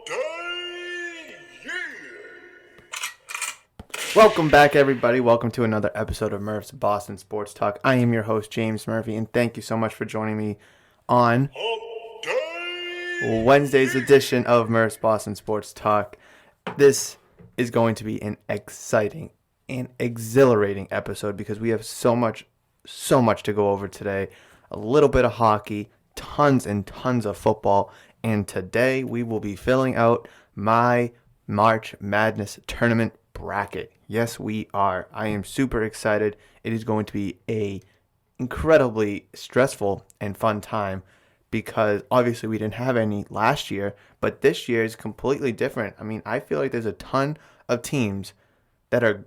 day, yeah. Welcome back, everybody. Welcome to another episode of Murph's Boston Sports Talk. I am your host, James Murphy, and thank you so much for joining me on Hump day. Wednesday's edition of Murph's Boston Sports Talk. This is going to be an exciting and exhilarating episode because we have so much to go over today. A little bit of hockey, tons and tons of football, and today we will be filling out my March Madness tournament bracket. Yes, we are. I am super excited. It is going to be a incredibly stressful and fun time because obviously we didn't have any last year, but this year is completely different. I mean, I feel like there's a ton of teams that are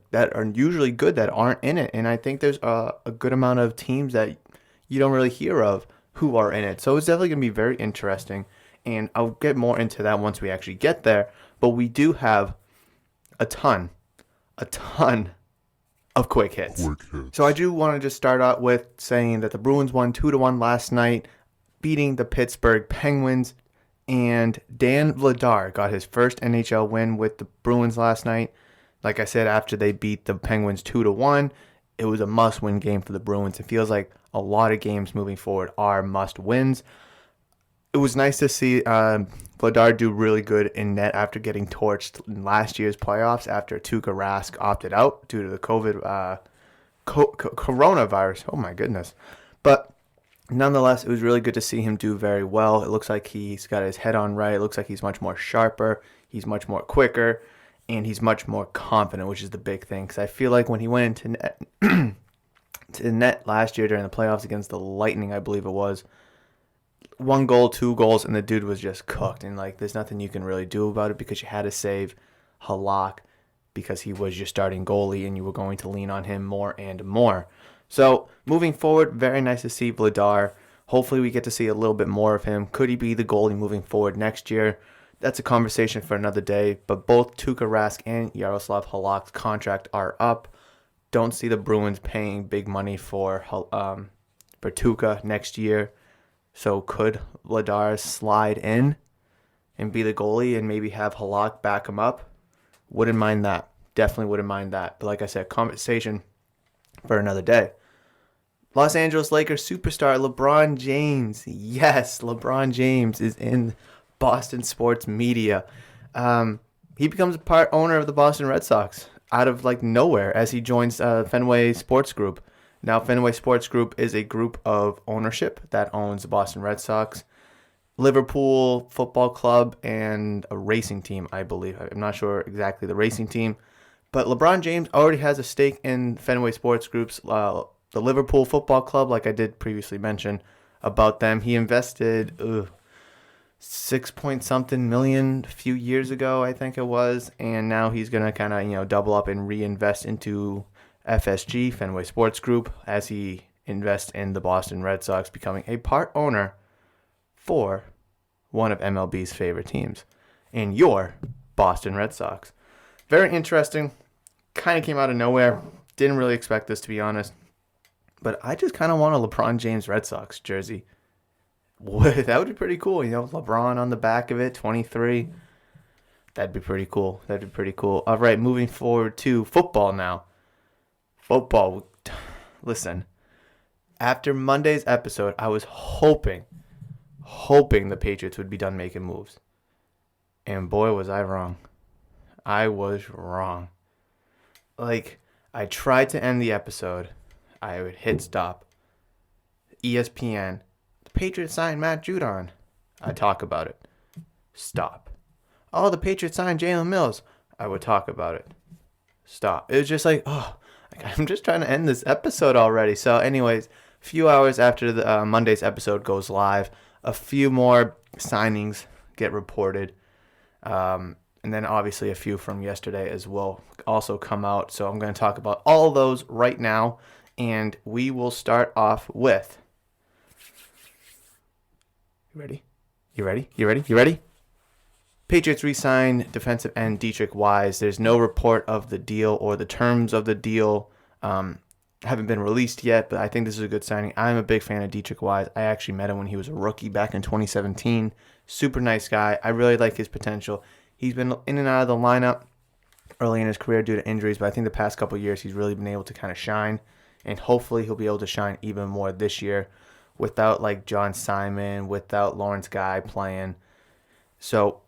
usually good that aren't in it, and I think there's a good amount of teams that you don't really hear of who are in it. So it's definitely going to be very interesting, and I'll get more into that once we actually get there. But we do have a ton of quick hits. So I do want to just start out with saying that the Bruins won 2-1 last night, beating the Pittsburgh Penguins, and Dan Vladar got his first NHL win with the Bruins last night. Like I said, after they beat the Penguins 2-1, it was a must-win game for the Bruins. It feels like a lot of games moving forward are must-wins. It was nice to see Vladar do really good in net after getting torched in last year's playoffs after Tuukka Rask opted out due to the coronavirus. Oh my goodness. But nonetheless, it was really good to see him do very well. It looks like he's got his head on right. It looks like he's much more sharper. He's much more quicker. And he's much more confident, which is the big thing. Because I feel like when he went into net, to net last year during the playoffs against the Lightning, I believe it was, 1 goal, 2 goals, and the dude was just cooked. And like, there's nothing you can really do about it because you had to save Halak because he was your starting goalie and you were going to lean on him more and more. So moving forward, very nice to see Vladar. Hopefully we get to see a little bit more of him. Could he be the goalie moving forward next year? That's a conversation for another day, but both Tuukka Rask and Yaroslav Halak's contract are up. Don't see the Bruins paying big money for Tuukka next year. So could Vladar slide in and be the goalie and maybe have Halak back him up? Wouldn't mind that. Definitely wouldn't mind that. But like I said, conversation for another day. Los Angeles Lakers superstar LeBron James. Yes, LeBron James is in Boston sports media. He becomes a part owner of the Boston Red Sox out of like nowhere as he joins Fenway Sports Group. Now, Fenway Sports Group is a group of ownership that owns the Boston Red Sox, Liverpool Football Club, and a racing team, I believe. I'm not sure exactly the racing team, but LeBron James already has a stake in Fenway Sports Group's the Liverpool Football Club, like I did previously mention about them. He invested 6-point-something million a few years ago, I think it was, and now he's gonna kind of double up and reinvest into FSG, Fenway Sports Group, as he invests in the Boston Red Sox, becoming a part owner for one of MLB's favorite teams, and your Boston Red Sox. Very interesting. Kind of came out of nowhere. Didn't really expect this, to be honest, but I just kind of want a LeBron James Red Sox jersey. That would be pretty cool, LeBron on the back of it, 23. That'd be pretty cool. All right, moving forward to football now. Football. Listen, after Monday's episode, I was hoping the Patriots would be done making moves. And boy, was I wrong. I was wrong. Like, I tried to end the episode. I would hit stop. ESPN. Patriots signed Matt Judon. I talk about it. Stop. Oh, the Patriots signed Jalen Mills. I would talk about it. Stop. It was just like, I'm just trying to end this episode already. So anyways, a few hours after the Monday's episode goes live, a few more signings get reported. And then obviously a few from yesterday as well also come out. So I'm going to talk about all of those right now. And we will start off with... You ready? Patriots re-sign defensive end Dietrich Wise. There's no report of the deal or the terms of the deal haven't been released yet, but I think this is a good signing. I'm a big fan of Dietrich Wise. I actually met him when he was a rookie back in 2017. Super nice guy. I really like his potential. He's been in and out of the lineup early in his career due to injuries, but I think the past couple of years he's really been able to kind of shine, and hopefully he'll be able to shine even more this year without like John Simon, without Lawrence Guy playing. So,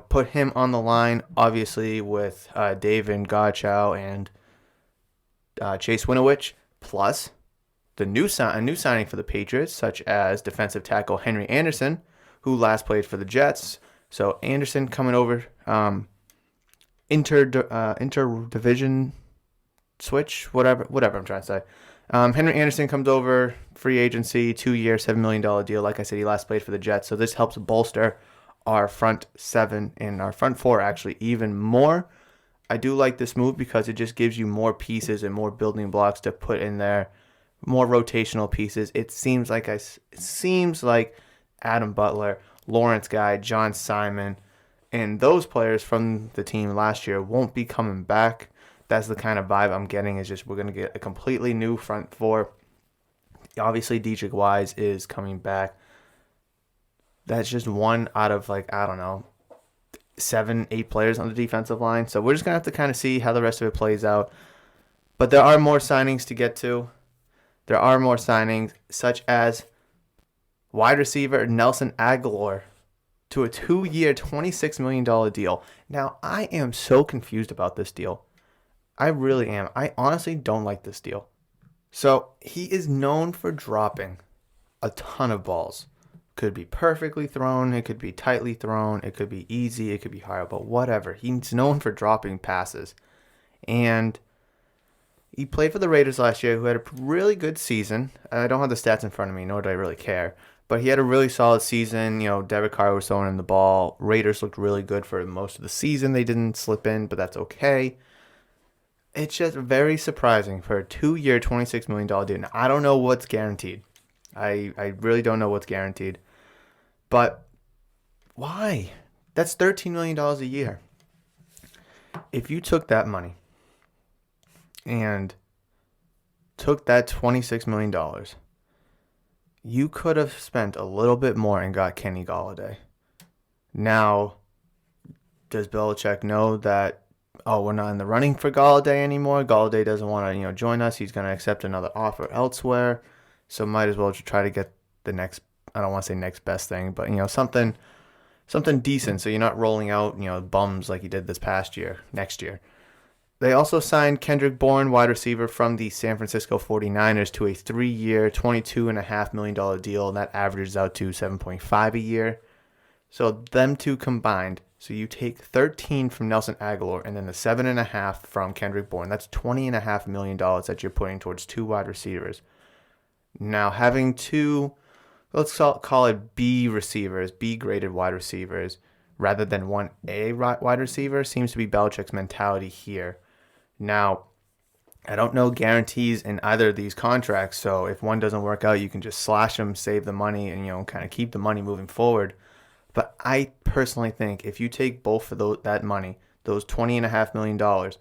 put him on the line, obviously, with David Godchow and Chase Winovich, plus a new signing for the Patriots, such as defensive tackle Henry Anderson, who last played for the Jets. So Anderson coming over, interdivision switch, whatever I'm trying to say. Henry Anderson comes over, free agency, 2-year, $7 million deal. Like I said, he last played for the Jets, so this helps bolster our front seven and our front four actually even more. I do like this move because it just gives you more pieces and more building blocks to put in there, more rotational pieces. It seems like Adam Butler, Lawrence Guy, John Simon, and those players from the team last year won't be coming back. That's the kind of vibe I'm getting, is just we're going to get a completely new front four. Obviously, Dietrich Wise is coming back. That's just one out of 7-8 players on the defensive line. So we're just going to have to kind of see how the rest of it plays out. But there are more signings to get to. There are more signings, such as wide receiver Nelson Aguilar to a 2-year, $26 million deal. Now, I am so confused about this deal. I really am. I honestly don't like this deal. So he is known for dropping a ton of balls. Could be perfectly thrown, it could be tightly thrown, it could be easy, it could be hard, but whatever. He's known for dropping passes. And he played for the Raiders last year, who had a really good season. I don't have the stats in front of me, nor do I really care. But he had a really solid season. Derek Carr was throwing in the ball. Raiders looked really good for most of the season. They didn't slip in, but that's okay. It's just very surprising for a 2-year, $26 million deal. Now, I don't know what's guaranteed. I really don't know what's guaranteed. But why? That's $13 million a year. If you took that money and took that $26 million, you could have spent a little bit more and got Kenny Golladay. Now, does Belichick know that, we're not in the running for Golladay anymore? Golladay doesn't want to, join us. He's going to accept another offer elsewhere. So might as well just try to get the next, I don't want to say next best thing, but, something decent. So you're not rolling out, bums like you did this past year, next year. They also signed Kendrick Bourne, wide receiver from the San Francisco 49ers, to a 3-year, $22.5 million deal, and that averages out to $7.5 a year. So them two combined, so you take 13 from Nelson Aguilar and then the 7.5 from Kendrick Bourne. That's $20.5 million that you're putting towards 2 wide receivers. Now, having 2, let's call it B receivers, B-graded wide receivers, rather than 1A wide receiver, seems to be Belichick's mentality here. Now, I don't know guarantees in either of these contracts, so if one doesn't work out, you can just slash them, save the money, and kind of keep the money moving forward. But I personally think if you take both of that money, those $20.5 million,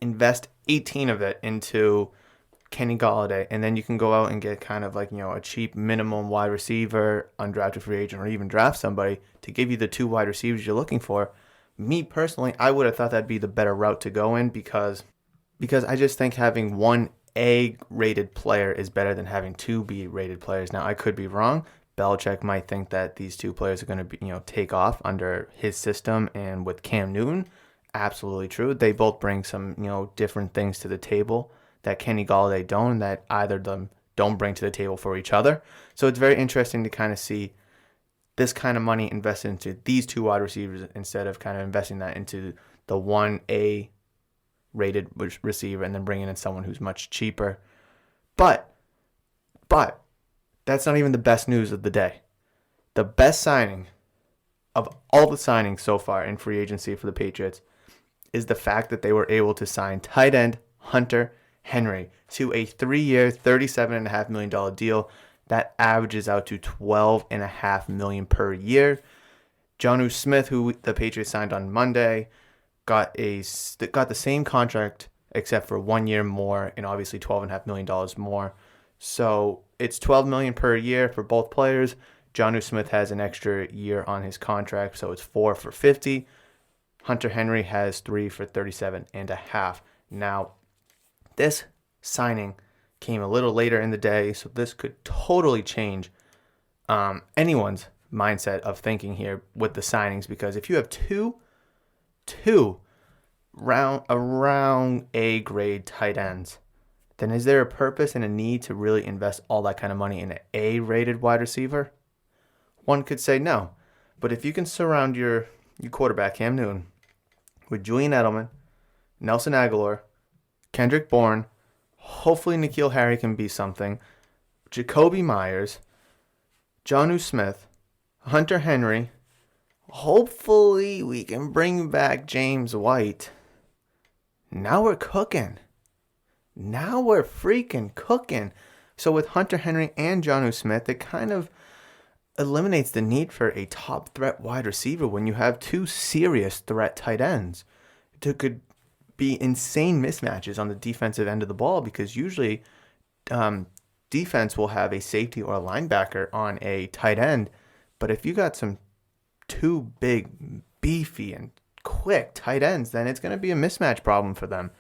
invest 18 of it into Kenny Golladay, and then you can go out and get kind of a cheap minimum wide receiver, undrafted free agent, or even draft somebody to give you the 2 wide receivers you're looking for. Me personally, I would have thought that'd be the better route to go in because I just think having 1 A-rated player is better than having 2 B-rated players. Now, I could be wrong. Belichick might think that these 2 players are going to be, take off under his system, and with Cam Newton, absolutely true. They both bring some, different things to the table that Kenny Golladay don't, and that either of them don't bring to the table for each other. So it's very interesting to kind of see this kind of money invested into these 2 wide receivers instead of kind of investing that into the 1A rated receiver and then bringing in someone who's much cheaper. But that's not even the best news of the day. The best signing of all the signings so far in free agency for the Patriots is the fact that they were able to sign tight end Hunter Henry to a 3-year, $37.5 million deal that averages out to $12.5 million per year. Jonnu Smith, who the Patriots signed on Monday, got the same contract except for 1 year more and obviously $12.5 million more. So it's $12 million per year for both players. Jonnu Smith has an extra year on his contract, so it's 4 for 50. Hunter Henry has 3 for 37.5. Now, this signing came a little later in the day, so this could totally change anyone's mindset of thinking here with the signings, because if you have two around A grade tight ends, then is there a purpose and a need to really invest all that kind of money in an A rated wide receiver? One could say no. But if you can surround your quarterback, Cam Newton, with Julian Edelman, Nelson Aguilar, Kendrick Bourne, hopefully N'Keal Harry can be something, Jacoby Myers, Jonnu Smith, Hunter Henry, hopefully we can bring back James White. Now we're cooking. Now we're freaking cooking. So with Hunter Henry and Jonnu Smith, it kind of eliminates the need for a top threat wide receiver when you have two serious threat tight ends. There could be insane mismatches on the defensive end of the ball, because usually defense will have a safety or a linebacker on a tight end. But if you got some two big, beefy, and quick tight ends, then it's going to be a mismatch problem for them.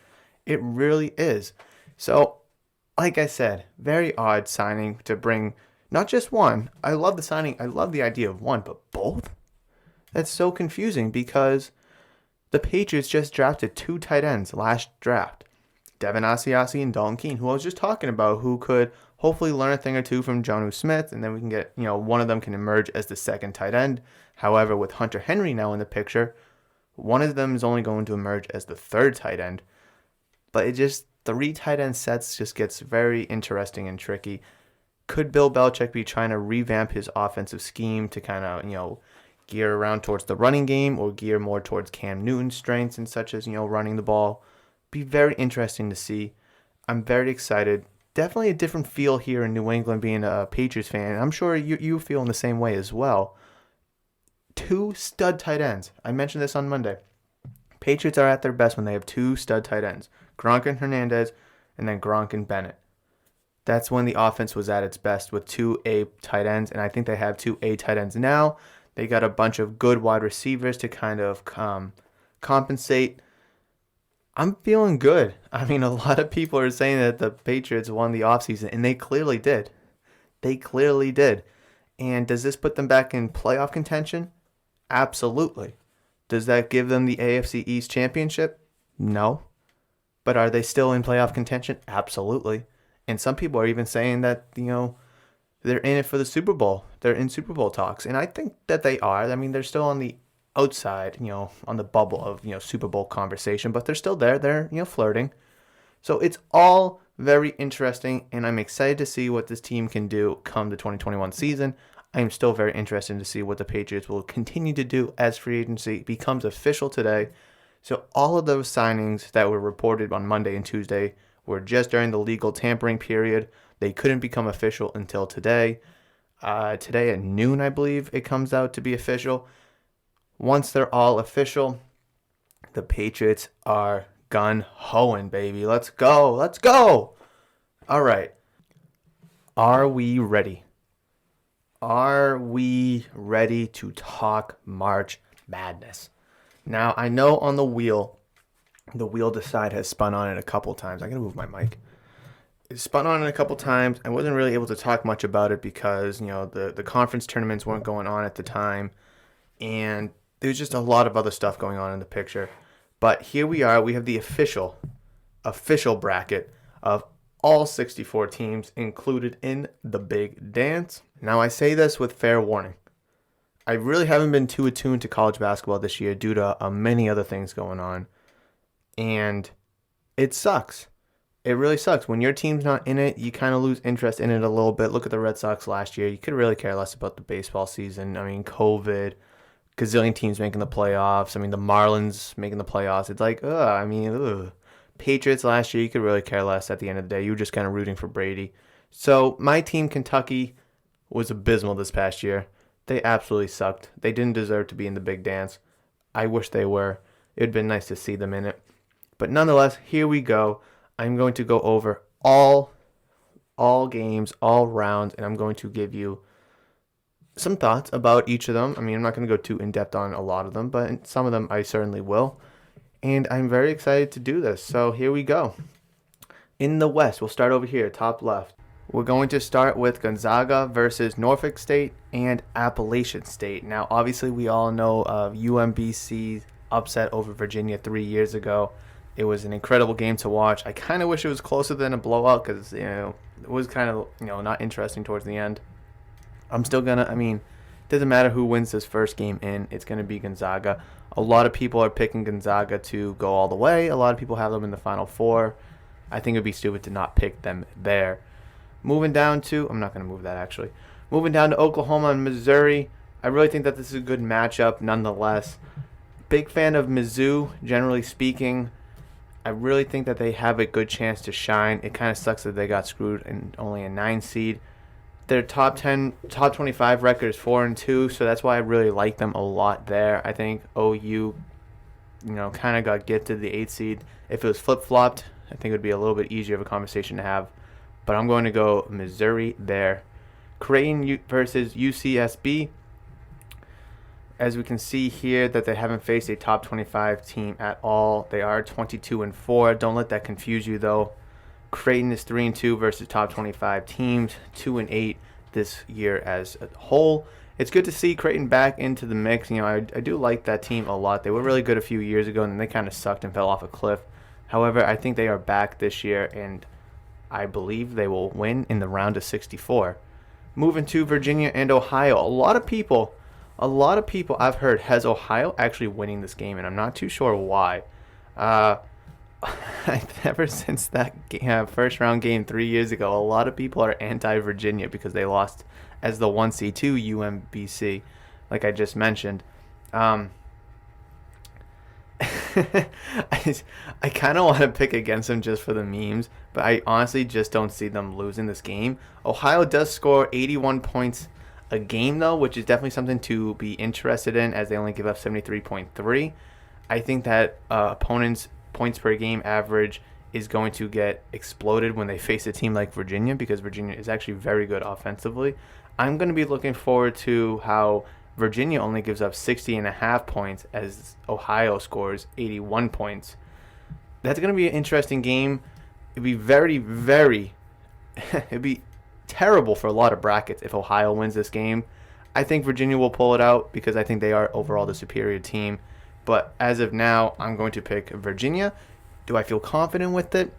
It really is. So, like I said, very odd signing to bring not just one. I love the signing. I love the idea of one, but both? That's so confusing, because the Patriots just drafted 2 tight ends last draft. Devin Asiasi and Dalton Keene, who I was just talking about, who could hopefully learn a thing or two from Jonnu Smith, and then we can get, one of them can emerge as the second tight end. However, with Hunter Henry now in the picture, one of them is only going to emerge as the third tight end. But it just, 3 tight end sets just gets very interesting and tricky. Could Bill Belichick be trying to revamp his offensive scheme to kind of, gear around towards the running game, or gear more towards Cam Newton's strengths and such as, running the ball? Be very interesting to see. I'm very excited. Definitely a different feel here in New England being a Patriots fan. I'm sure you feel in the same way as well. 2 stud tight ends. I mentioned this on Monday. Patriots are at their best when they have 2 stud tight ends. Gronk and Hernandez, and then Gronk and Bennett. That's when the offense was at its best, with 2 A tight ends, and I think they have 2 A tight ends now. They got a bunch of good wide receivers to kind of compensate. I'm feeling good. I mean, a lot of people are saying that the Patriots won the offseason, and they clearly did. They clearly did. And does this put them back in playoff contention? Absolutely. Does that give them the AFC East championship? No. But are they still in playoff contention? Absolutely. And some people are even saying that, they're in it for the Super Bowl. They're in Super Bowl talks. And I think that they are. I mean, they're still on the outside, on the bubble of, Super Bowl conversation, but they're still there. They're, flirting. So it's all very interesting, and I'm excited to see what this team can do come the 2021 season. I am still very interested to see what the Patriots will continue to do as free agency becomes official today. So all of those signings that were reported on Monday and Tuesday were just during the legal tampering period. They couldn't become official until today. Today at noon, I believe, it comes out to be official. Once they're all official, the Patriots are gun-hoing, baby. Let's go. Let's go. All right. Are we ready? Are we ready to talk March Madness? Now, I know on the wheel to side has spun on it a couple times. I'm going to move my mic. It spun on it a couple times. I wasn't really able to talk much about it because, the conference tournaments weren't going on at the time. And there's just a lot of other stuff going on in the picture. But here we are. We have the official bracket of all 64 teams included in the big dance. Now, I say this with fair warning. I really haven't been too attuned to college basketball this year due to many other things going on. And it sucks. It really sucks. When your team's not in it, you kind of lose interest in it a little bit. Look at the Red Sox last year. You could really care less about the baseball season. I mean, COVID, gazillion teams making the playoffs. I mean, the Marlins making the playoffs. It's like, Patriots last year, you could really care less at the end of the day. You were just kind of rooting for Brady. So my team, Kentucky, was abysmal this past year. They absolutely sucked. They didn't deserve to be in the big dance. I wish they were. It would have been nice to see them in it. But nonetheless, here we go. I'm going to go over all games, all rounds, and I'm going to give you some thoughts about each of them. I mean, I'm not going to go too in depth on a lot of them, but some of them I certainly will. And I'm very excited to do this. So here we go. In the West, we'll start over here, top left. We're going to start with Gonzaga versus Norfolk State and Appalachian State. Now, obviously, we all know of UMBC's upset over Virginia 3 years ago. It was an incredible game to watch. I kind of wish it was closer than a blowout because, it was kind of, not interesting towards the end. It doesn't matter who wins this first game in, it's going to be Gonzaga. A lot of people are picking Gonzaga to go all the way. A lot of people have them in the Final Four. I think it would be stupid to not pick them there. Moving down to Oklahoma and Missouri. I really think that this is a good matchup nonetheless. Big fan of Mizzou, generally speaking. I really think that they have a good chance to shine. It kind of sucks that they got screwed in only a 9 seed. Their top 25 record is 4-2, so that's why I really like them a lot there. I think OU, kind of got gifted the 8 seed. If it was flip-flopped, I think it would be a little bit easier of a conversation to have. But I'm going to go Missouri there. Creighton versus UCSB. As we can see here that they haven't faced a top 25 team at all. They are 22-4. Don't let that confuse you, though. Creighton is 3-2 versus top 25 teams, 2-8 this year as a whole. It's good to see Creighton back into the mix. I do like that team a lot. They were really good a few years ago, and then they kind of sucked and fell off a cliff. However, I think they are back this year, and I believe they will win in the round of 64. Moving to Virginia and Ohio. A lot of people I've heard has Ohio actually winning this game, and I'm not too sure why. Ever since that first round game 3 years ago, a lot of people are anti-Virginia because they lost as the 1 seed to UMBC, like I just mentioned. I kind of want to pick against them just for the memes, but I honestly just don't see them losing this game. Ohio does score 81 points a game, though, which is definitely something to be interested in, as they only give up 73.3. I think that opponents' points per game average is going to get exploded when they face a team like Virginia, because Virginia is actually very good offensively. I'm going to be looking forward to how Virginia only gives up 60.5 points as Ohio scores 81 points. That's going to be an interesting game. It'd be very, very it'd be terrible for a lot of brackets if Ohio wins this game. I think Virginia will pull it out because I think they are overall the superior team. But as of now, I'm going to pick Virginia. Do I feel confident with it?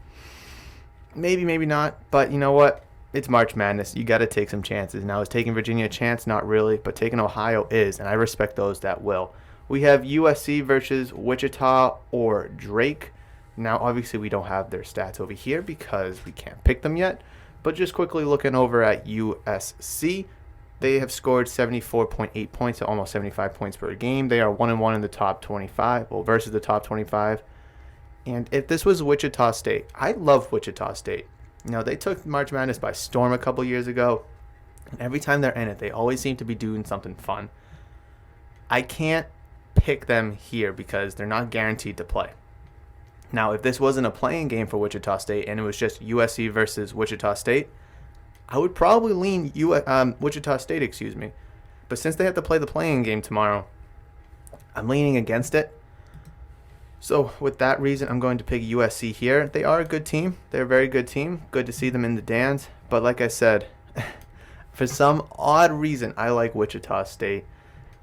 Maybe, maybe not. But you know what? It's March Madness. You got to take some chances. Now, is taking Virginia a chance? Not really. But taking Ohio is, and I respect those that will. We have USC versus Wichita or Drake. Now, obviously, we don't have their stats over here because we can't pick them yet. But just quickly looking over at USC, they have scored 74.8 points, so almost 75 points per game. They are 1-1 in the top 25, versus the top 25. And if this was Wichita State, I love Wichita State. They took March Madness by storm a couple years ago. And every time they're in it, they always seem to be doing something fun. I can't pick them here because they're not guaranteed to play. Now, if this wasn't a playing game for Wichita State and it was just USC versus Wichita State, I would probably lean Wichita State, But since they have to play the playing game tomorrow, I'm leaning against it. So with that reason, I'm going to pick USC here. They are a good team. They're a very good team. Good to see them in the dance. But like I said, for some odd reason, I like Wichita State.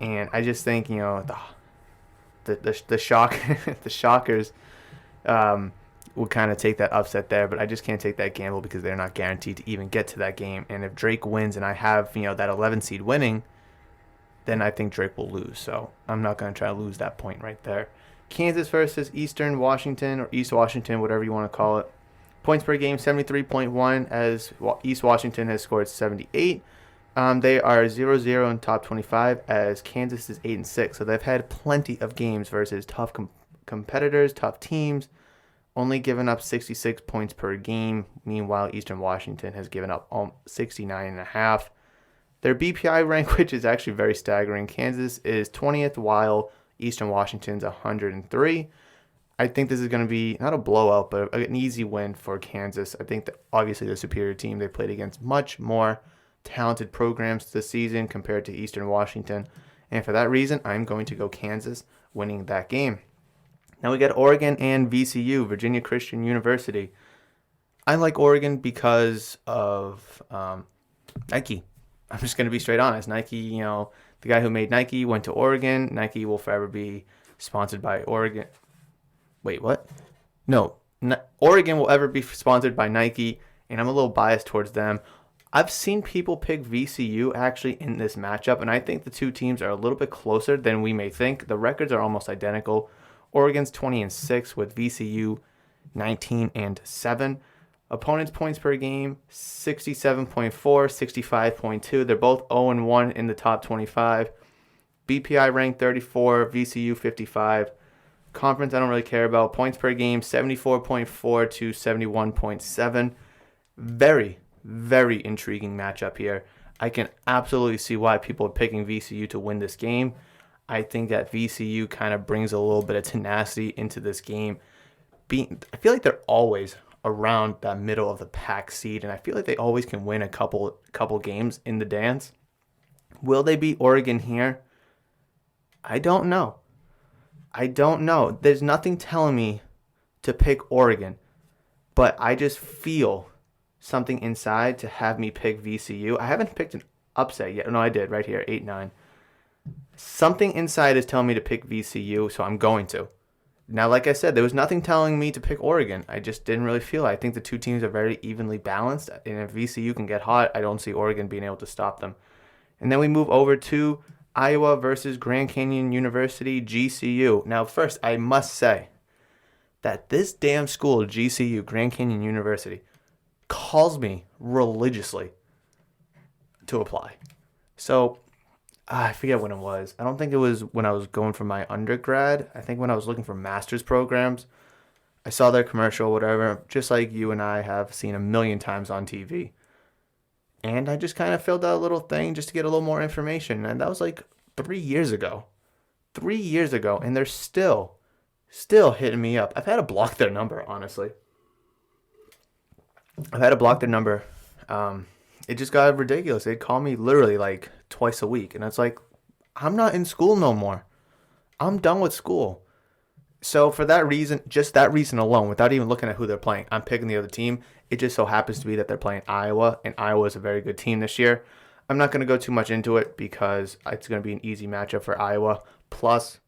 And I just think, the Shockers would kind of take that upset there, but I just can't take that gamble because they're not guaranteed to even get to that game. And if Drake wins and I have, that 11 seed winning, then I think Drake will lose. So I'm not going to try to lose that point right there. Kansas versus Eastern Washington, or East Washington, whatever you want to call it. Points per game, 73.1, as East Washington has scored 78. They are 0-0 in top 25, as Kansas is 8-6. So they've had plenty of games versus tough competitors, tough teams, only given up 66 points per game. Meanwhile, Eastern Washington has given up 69.5. Their BPI rank, which is actually very staggering. Kansas is 20th, while Eastern Washington's 103. I think this is going to be not a blowout, but an easy win for Kansas. I think that obviously the superior team. They played against much more talented programs this season compared to Eastern Washington. And for that reason, I'm going to go Kansas winning that game. Now we got Oregon and VCU, Virginia Christian University. I like Oregon because of Nike. I'm just going to be straight honest. Nike, the guy who made Nike went to Oregon. Nike will forever be sponsored by Oregon. Wait, what? No, Oregon will ever be sponsored by Nike, and I'm a little biased towards them. I've seen people pick VCU actually in this matchup, and I think the two teams are a little bit closer than we may think. The records are almost identical. Oregon's 20-6 with VCU 19-7. Opponents' points per game 67.4, 65.2. They're both 0-1 in the top 25. BPI ranked 34, VCU 55. Conference I don't really care about. Points per game 74.4 to 71.7. Very, very intriguing matchup here. I can absolutely see why people are picking VCU to win this game. I think that VCU kind of brings a little bit of tenacity into this game. I feel like they're always around that middle of the pack seed, and I feel like they always can win a couple games in the dance. Will they beat Oregon here? I don't know. There's nothing telling me to pick Oregon, but I just feel something inside to have me pick VCU. I haven't picked an upset yet. No, I did right here, 8-9. Something inside is telling me to pick VCU, so I'm going to. Now, like I said, there was nothing telling me to pick Oregon. I just didn't really feel it. I think the two teams are very evenly balanced, and if VCU can get hot, I don't see Oregon being able to stop them. And then we move over to Iowa versus Grand Canyon University, GCU. Now, first, I must say that this damn school, GCU, Grand Canyon University, calls me religiously to apply. So, I forget when it was. I don't think it was when I was going for my undergrad. I think when I was looking for master's programs, I saw their commercial, whatever, just like you and I have seen a million times on TV. And I just kind of filled out a little thing just to get a little more information. And that was like 3 years ago. 3 years ago. And they're still hitting me up. I've had to block their number, honestly. It just got ridiculous. They'd call me literally like twice a week. And it's like, I'm not in school no more. I'm done with school. So for that reason, just that reason alone, without even looking at who they're playing, I'm picking the other team. It just so happens to be that they're playing Iowa, and Iowa is a very good team this year. I'm not going to go too much into it because it's going to be an easy matchup for Iowa. Plus,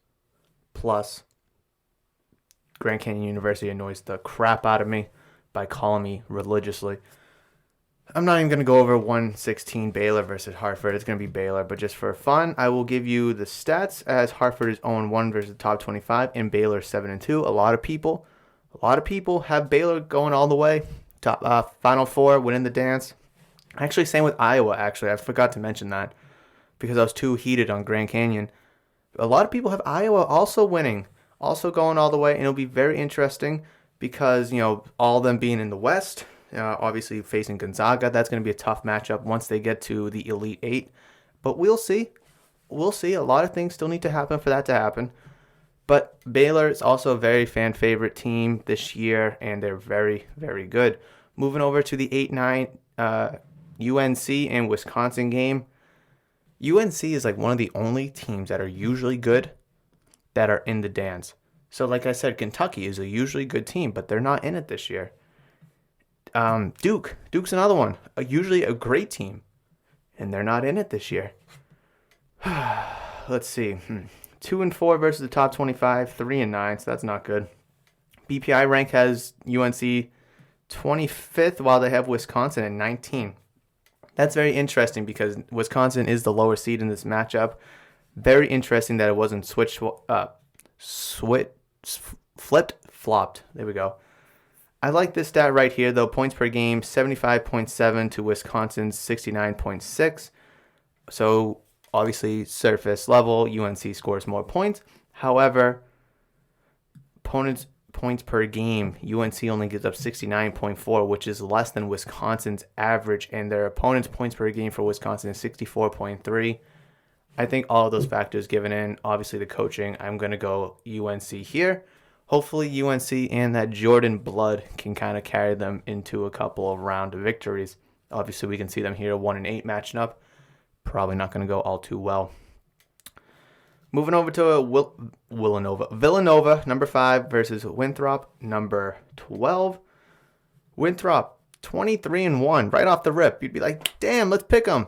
Grand Canyon University annoys the crap out of me by calling me religiously. I'm not even going to go over 116 Baylor versus Hartford. It's going to be Baylor. But just for fun, I will give you the stats as Hartford is 0-1 versus the top 25 and Baylor 7-2. A lot of people have Baylor going all the way. Top Final Four, winning the dance. Actually, same with Iowa, actually. I forgot to mention that because I was too heated on Grand Canyon. A lot of people have Iowa also winning, also going all the way. And it'll be very interesting because, all of them being in the West. Obviously, facing Gonzaga, that's going to be a tough matchup once they get to the Elite Eight. But we'll see. A lot of things still need to happen for that to happen. But Baylor is also a very fan favorite team this year, and they're very, very good. Moving over to the 8-9 UNC and Wisconsin game. UNC is like one of the only teams that are usually good that are in the dance. So like I said, Kentucky is a usually good team, but they're not in it this year. Duke's another one, usually a great team, and they're not in it this year. Let's see, 2-4 versus the top 25, 3-9, so that's not good. BPI rank has UNC 25th, while they have Wisconsin at 19. That's very interesting because Wisconsin is the lower seed in this matchup. Very interesting that it wasn't flopped. There we go. I like this stat right here, though. Points per game, 75.7 to Wisconsin's 69.6. So, obviously, surface level, UNC scores more points. However, opponents' points per game, UNC only gives up 69.4, which is less than Wisconsin's average. And their opponents' points per game for Wisconsin is 64.3. I think all of those factors given in, obviously the coaching, I'm going to go UNC here. hopefully UNC and that Jordan blood can kind of carry them into a couple of round victories. Obviously, we can see them here 1-8 matching up. Probably not going to go all too well. Moving over to Villanova, number 5 versus Winthrop, number 12. Winthrop, 23-1, right off the rip. You'd be like, damn, let's pick them.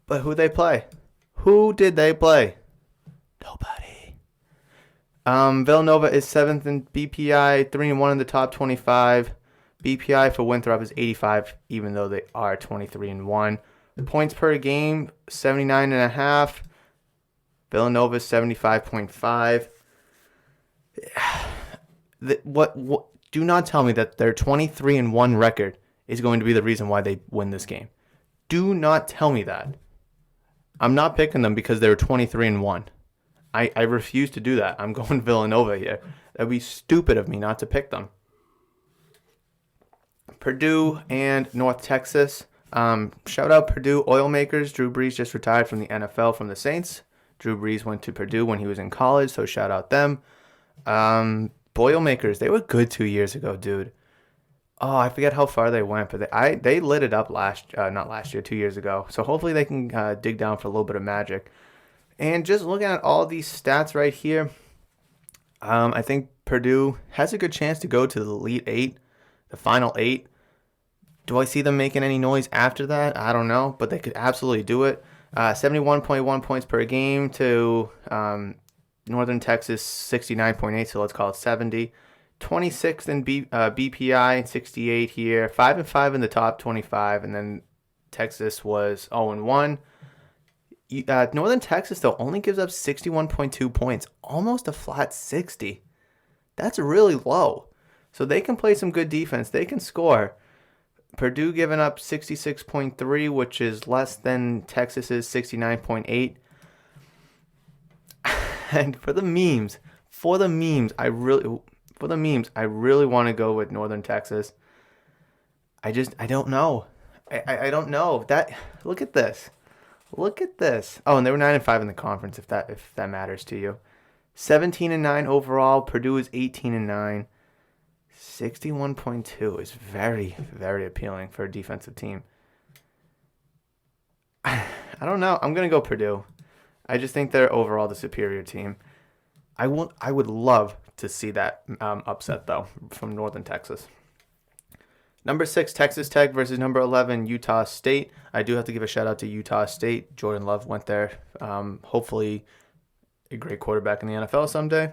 But who they play? Who did they play? Nobody. Villanova is 7th in BPI, 3-1 in the top 25. BPI for Winthrop is 85, even though they are 23-1. Points per game, 79.5. Villanova 75.5. What? Do not tell me that their 23-1 record is going to be the reason why they win this game. Do not tell me that. I'm not picking them because they're 23-1. I refuse to do that. I'm going Villanova here. That'd be stupid of me not to pick them. Purdue and North Texas. Shout out Purdue Oilmakers. Drew Brees just retired from the NFL from the Saints. Drew Brees went to Purdue when he was in college, so shout out them. Boilermakers, they were good 2 years ago, dude. Oh, I forget how far they went, but they lit it up 2 years ago. So hopefully they can dig down for a little bit of magic. And just looking at all these stats right here, I think Purdue has a good chance to go to the Elite Eight, the Final Eight. Do I see them making any noise after that? I don't know, but they could absolutely do it. 71.1 points per game to Northern Texas 69.8, so let's call it 70. 26th in BPI, 68 here. 5-5 in the top 25, and then Texas was 0-1. Northern Texas, though, only gives up 61.2 points, almost a flat 60. That's really low. So they can play some good defense. They can score. Purdue giving up 66.3, which is less than Texas's 69.8. And for the memes, I really want to go with Northern Texas. I don't know. I don't know. Look at this. Oh, and they were 9-5 in the conference, if that matters to you. 17-9 overall. Purdue is 18-9. 61.2 is very, very appealing for a defensive team. I don't know. I'm going to go Purdue. I just think they're overall the superior team. I would love to see that upset, though, from Northern Texas. Number 6, Texas Tech versus number 11, Utah State. I do have to give a shout-out to Utah State. Jordan Love went there. Hopefully a great quarterback in the NFL someday.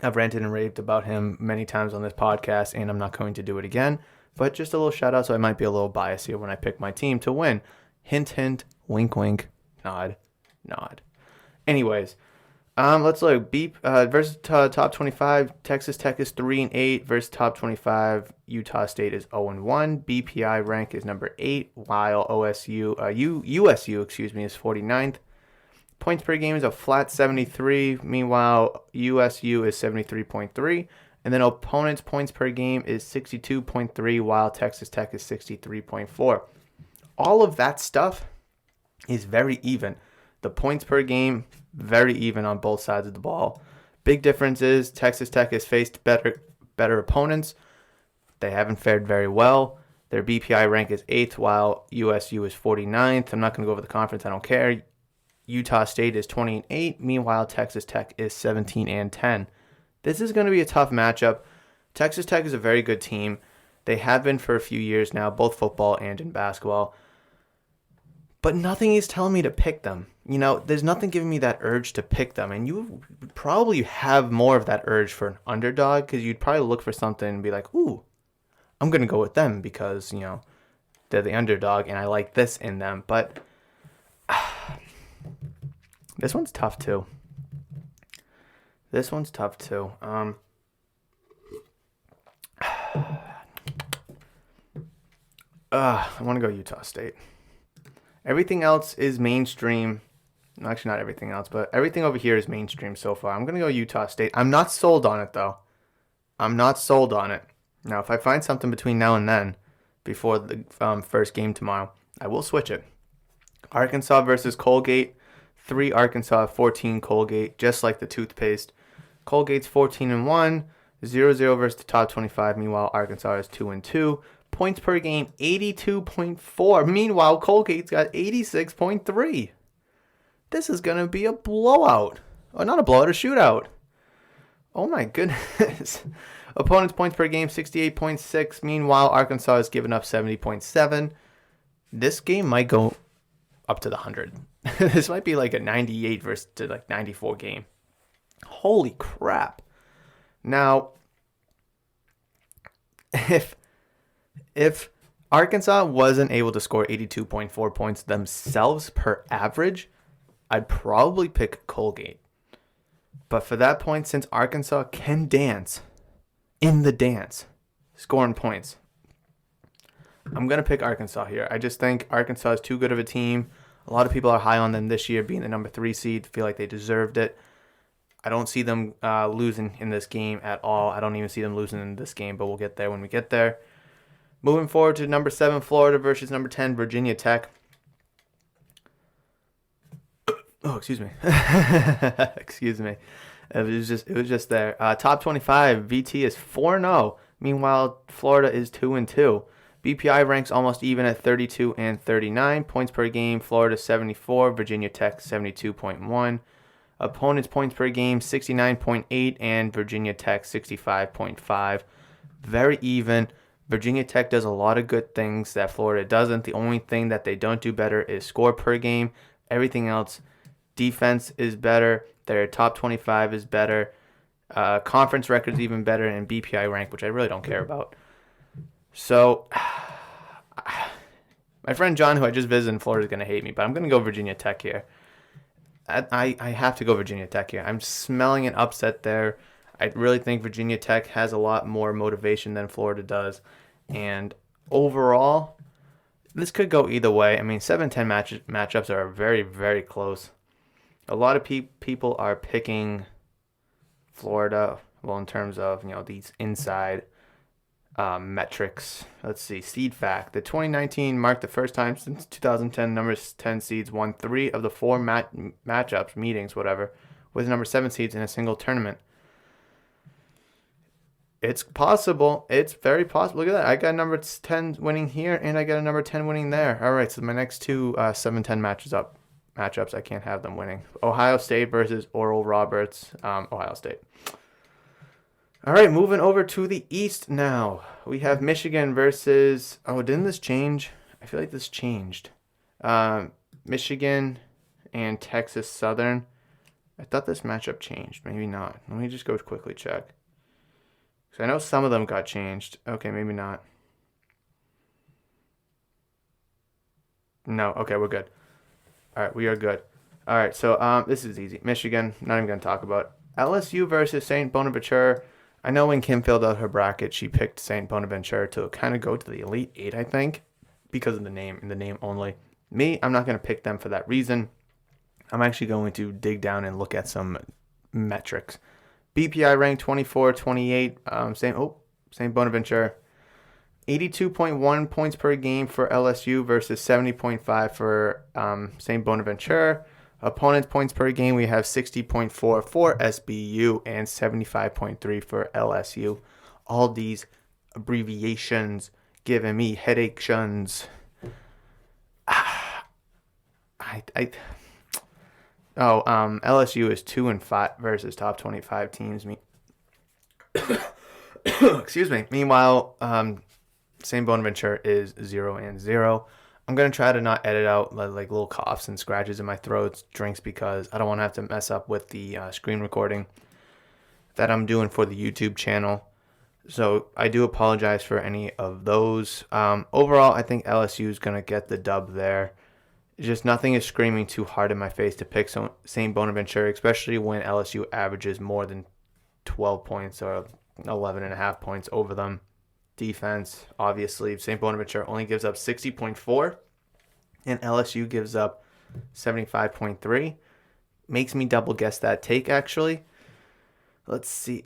I've ranted and raved about him many times on this podcast, and I'm not going to do it again. But just a little shout-out, so I might be a little biased here when I pick my team to win. Hint, hint, wink, wink, nod, nod. Anyways, let's look. Versus top 25, Texas Tech is 3-8. Versus top 25, Utah State is 0-1. BPI rank is number 8, while USU is 49th. Points per game is a flat 73. Meanwhile, USU is 73.3. And then opponents' points per game is 62.3, while Texas Tech is 63.4. All of that stuff is very even. The points per game, very even on both sides of the ball. Big difference is Texas Tech has faced better opponents. They haven't fared very well. Their BPI rank is 8th, while USU is 49th. I'm not going to go over the conference. I don't care. Utah State is 20-8. Meanwhile, Texas Tech is 17-10. This is going to be a tough matchup. Texas Tech is a very good team. They have been for a few years now, both football and in basketball. But nothing is telling me to pick them. There's nothing giving me that urge to pick them. And you probably have more of that urge for an underdog, because you'd probably look for something and be like, ooh, I'm going to go with them because, they're the underdog and I like this in them. But this one's tough too. I want to go Utah State. Everything else is mainstream. Actually, not everything else, but everything over here is mainstream so far. I'm going to go Utah State. I'm not sold on it, though. Now, if I find something between now and then, before the first game tomorrow, I will switch it. Arkansas versus Colgate. 3 Arkansas, 14 Colgate, just like the toothpaste. Colgate's 14-1, 0-0 versus the top 25. Meanwhile, Arkansas is 2-2. Points per game, 82.4. Meanwhile, Colgate's got 86.3. This is going to be a blowout. Oh, not a blowout, a shootout. Oh my goodness. Opponents' points per game, 68.6. Meanwhile, Arkansas has given up 70.7. This game might go up to the 100. This might be like a 98 versus to like 94 game. Holy crap. Now, if Arkansas wasn't able to score 82.4 points themselves per average, I'd probably pick Colgate. But for that point, since Arkansas can dance in the dance, scoring points, I'm going to pick Arkansas here. I just think Arkansas is too good of a team. A lot of people are high on them this year, being the number 3 seed. Feel like they deserved it. I don't see them losing in this game at all. I don't even see them losing in this game, but we'll get there when we get there. Moving forward to number 7, Florida versus number 10, Virginia Tech. Oh, excuse me. Excuse me. It was just there. Top 25, VT is 4-0. Meanwhile, Florida is 2-2. BPI ranks almost even at 32 and 39. Points per game, Florida 74, Virginia Tech 72.1. Opponents' points per game, 69.8, and Virginia Tech 65.5. Very even. Virginia Tech does a lot of good things that Florida doesn't. The only thing that they don't do better is score per game. Everything else, defense is better. Their top 25 is better. Conference record is even better, and BPI rank, which I really don't care about. So, my friend John, who I just visited in Florida, is going to hate me, but I'm going to go Virginia Tech here. I have to go Virginia Tech here. I'm smelling an upset there. I really think Virginia Tech has a lot more motivation than Florida does. And overall, this could go either way. I mean, 7-10 matchups are very, very close. A lot of people are picking Florida, well, in terms of, these inside metrics. Let's see. Seed fact. The 2019 marked the first time since 2010 number 10 seeds won 3 of the 4 matchups, meetings, whatever, with number 7 seeds in a single tournament. It's possible. It's very possible. Look at that. I got number 10 winning here, and I got a number 10 winning there. All right, so my next two 7-10 matchups, I can't have them winning. Ohio State versus Oral Roberts. Ohio State. All right, moving over to the East now. We have Michigan versus... Oh, didn't this change? I feel like this changed. Michigan and Texas Southern. I thought this matchup changed. Maybe not. Let me just go quickly check. So I know some of them got changed. Okay, maybe not. No, okay, we're good. All right, we are good. All right, so this is easy. Michigan, not even going to talk about. LSU versus St. Bonaventure. I know when Kim filled out her bracket, she picked St. Bonaventure to kind of go to the Elite 8, I think, because of the name and the name only. Me, I'm not going to pick them for that reason. I'm actually going to dig down and look at some metrics. BPI ranked 24, 28, St. Bonaventure. 82.1 points per game for LSU versus 70.5 for St. Bonaventure. Opponents' points per game, we have 60.4 for SBU and 75.3 for LSU. All these abbreviations giving me headaches. LSU is 2-5 versus top 25 teams. Excuse me. Meanwhile, St. Bonaventure is 0-0. I'm going to try to not edit out like little coughs and scratches in my throat, drinks, because I don't want to have to mess up with the screen recording that I'm doing for the YouTube channel. So I do apologize for any of those. Overall, I think LSU is going to get the dub there. Just nothing is screaming too hard in my face to pick St. Bonaventure, especially when LSU averages more than 12 points or 11.5 points over them. Defense, obviously, St. Bonaventure only gives up 60.4, and LSU gives up 75.3. Makes me double guess that take, actually. Let's see.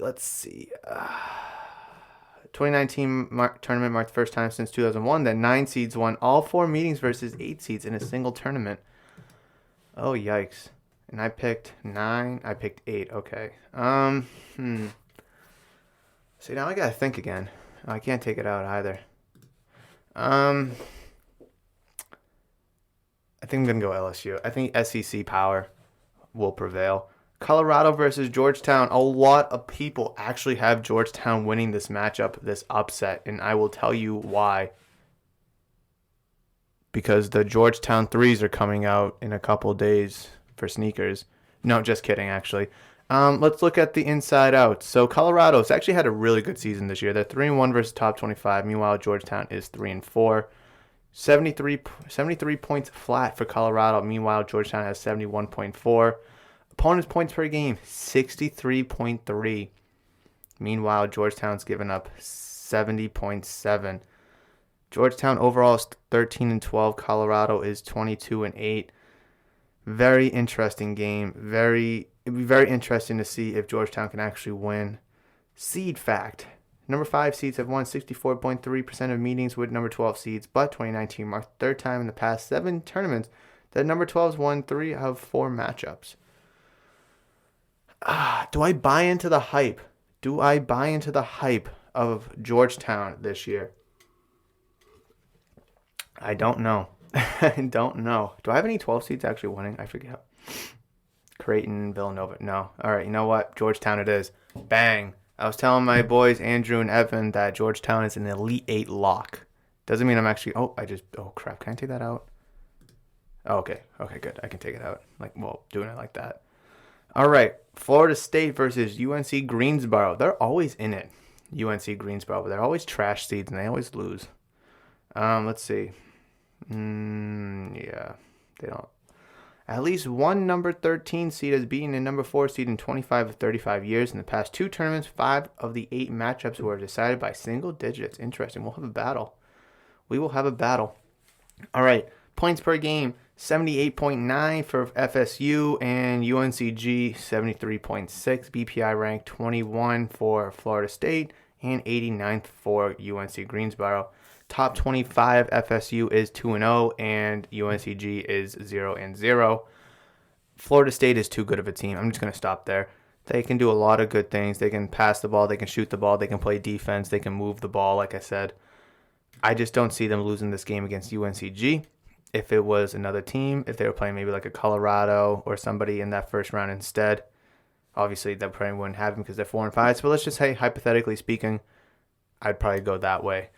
2019 tournament marked the first time since 2001 that 9 seeds won all 4 meetings versus 8 seeds in a single tournament. Oh, yikes. And I picked 9. I picked 8. Okay. See, now I gotta think again. I can't take it out either. I think I'm gonna go LSU. I think SEC power will prevail. Colorado versus Georgetown. A lot of people actually have Georgetown winning this matchup, this upset, and I will tell you why. Because the Georgetown threes are coming out in a couple days for sneakers. No, just kidding, actually. Let's look at the inside out. So Colorado's actually had a really good season this year. They're 3-1 versus top 25. Meanwhile, Georgetown is 3-4. 73 points flat for Colorado. Meanwhile, Georgetown has 71.4. Opponents' points per game, 63.3. Meanwhile, Georgetown's given up 70.7. Georgetown overall is 13-12. Colorado is 22-8. Very interesting game. It'd be very interesting to see if Georgetown can actually win. Seed fact. Number 5 seeds have won 64.3% of meetings with number 12 seeds, but 2019 marked the third time in the past 7 tournaments that number 12s won 3 of 4 matchups. Do I buy into the hype? Do I buy into the hype of Georgetown this year? I don't know. I don't know. Do I have any 12 seeds actually winning? I forget. Creighton, Villanova. No. All right, you know what? Georgetown it is. Bang. I was telling my boys, Andrew and Evan, that Georgetown is an Elite 8 lock. Doesn't mean I'm actually... Oh, crap. Can I take that out? Oh, okay. Okay, good. I can take it out. Doing it like that. All right. Florida State versus UNC Greensboro. They're always in it. UNC Greensboro. But they're always trash seeds, and they always lose. Let's see. Yeah. They don't... At least one number 13 seed has beaten a number 4 seed in 25 of 35 years. In the past 2 tournaments, 5 of the 8 matchups were decided by single digits. Interesting. We'll have a battle. We will have a battle. All right. Points per game, 78.9 for FSU and UNCG, 73.6. BPI ranked 21 for Florida State and 89th for UNC Greensboro. Top 25 FSU is 2-0 and UNCG is 0-0. Florida State is too good of a team. I'm just going to stop there. They can do a lot of good things. They can pass the ball. They can shoot the ball. They can play defense. They can move the ball, like I said. I just don't see them losing this game against UNCG. If it was another team, if they were playing maybe like a Colorado or somebody in that first round instead, obviously that probably wouldn't have them because they're 4-5. So let's just say, hypothetically speaking, I'd probably go that way.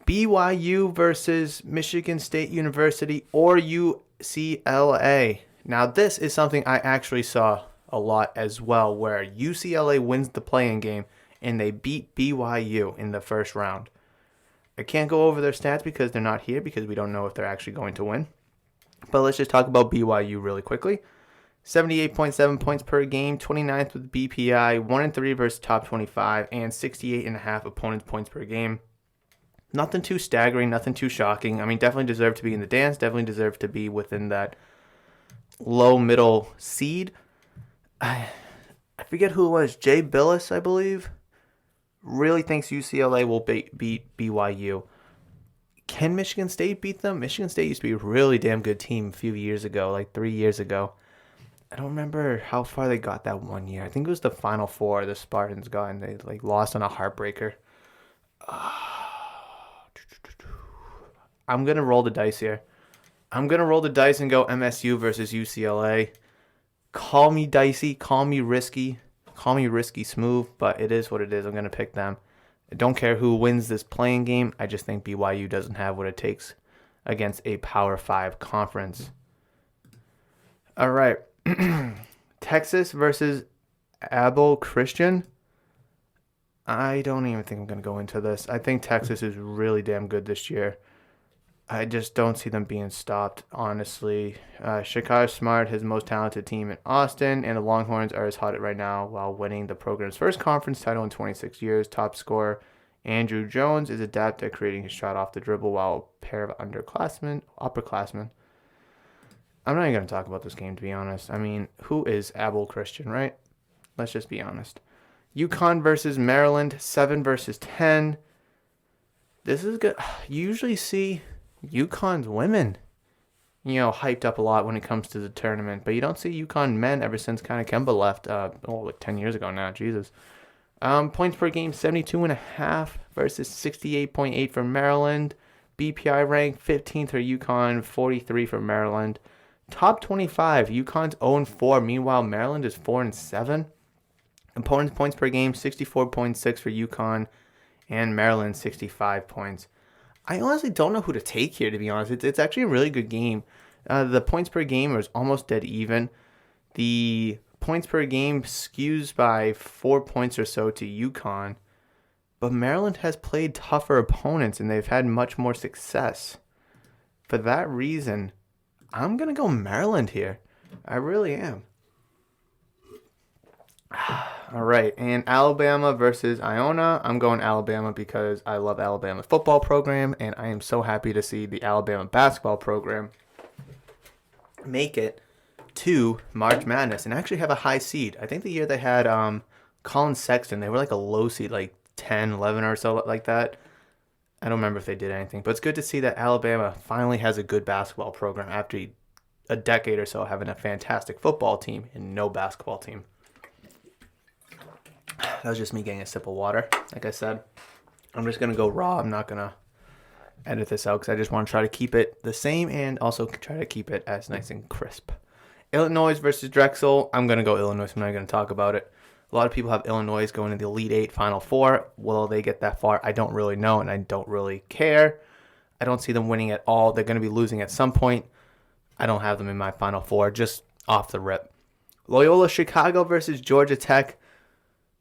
BYU versus Michigan State University or UCLA. Now, this is something I actually saw a lot as well, where UCLA wins the play-in game and they beat BYU in the first round. I can't go over their stats because they're not here because we don't know if they're actually going to win. But let's just talk about BYU really quickly. 78.7 points per game, 29th with BPI, 1-3 versus top 25, and 68.5 opponents' points per game. Nothing too staggering, nothing too shocking. I mean, definitely deserve to be in the dance, definitely deserve to be within that low-middle seed. I forget who it was, Jay Billis, I believe, really thinks UCLA will beat BYU. Can Michigan State beat them? Michigan State used to be a really damn good team a few years ago, like 3 years ago. I don't remember how far they got that one year. I think it was the Final Four the Spartans got, and they lost on a heartbreaker. I'm going to roll the dice here. I'm going to roll the dice and go MSU versus UCLA. Call me dicey. Call me risky. Call me risky smooth, but it is what it is. I'm going to pick them. I don't care who wins this playing game. I just think BYU doesn't have what it takes against a Power 5 conference. All right. Texas versus Abel Christian. I don't even think I'm going to go into this. I think Texas is really damn good this year. I just don't see them being stopped, honestly. Shakar Smart, his most talented team in Austin, and the Longhorns are as hot right now while winning the program's first conference title in 26 years. Top scorer Andrew Jones is adept at creating his shot off the dribble, while a pair of upperclassmen. I'm not even going to talk about this game, to be honest. I mean, who is Abel Christian, right? Let's just be honest. UConn versus Maryland, 7 versus 10. This is good. You usually see UConn's women hyped up a lot when it comes to the tournament. But you don't see UConn men ever since kind of Kemba left. Like 10 years ago now. Jesus. Points per game, 72.5 versus 68.8 for Maryland. BPI rank 15th for UConn, 43 for Maryland. Top 25, UConn's 0-4. Meanwhile, Maryland is 4-7. Opponents' points per game, 64.6 for UConn, and Maryland 65 points. I honestly don't know who to take here, to be honest. It's actually a really good game. The points per game was almost dead even. The points per game skews by 4 points or so to UConn. But Maryland has played tougher opponents, and they've had much more success. For that reason, I'm going to go Maryland here. I really am. All right, and Alabama versus Iona. I'm going Alabama because I love Alabama football program, and I am so happy to see the Alabama basketball program make it to March Madness and actually have a high seed. I think the year they had Colin Sexton, they were like a low seed, like 10, 11 or so like that. I don't remember if they did anything, but it's good to see that Alabama finally has a good basketball program after a decade or so having a fantastic football team and no basketball team. That was just me getting a sip of water. Like I said, I'm just going to go raw. I'm not going to edit this out because I just want to try to keep it the same and also try to keep it as nice and crisp. Illinois versus Drexel. I'm going to go Illinois. I'm not going to talk about it. A lot of people have Illinois going to the Elite Eight, Final Four. Will they get that far? I don't really know, and I don't really care. I don't see them winning at all. They're going to be losing at some point. I don't have them in my Final Four, just off the rip. Loyola Chicago versus Georgia Tech.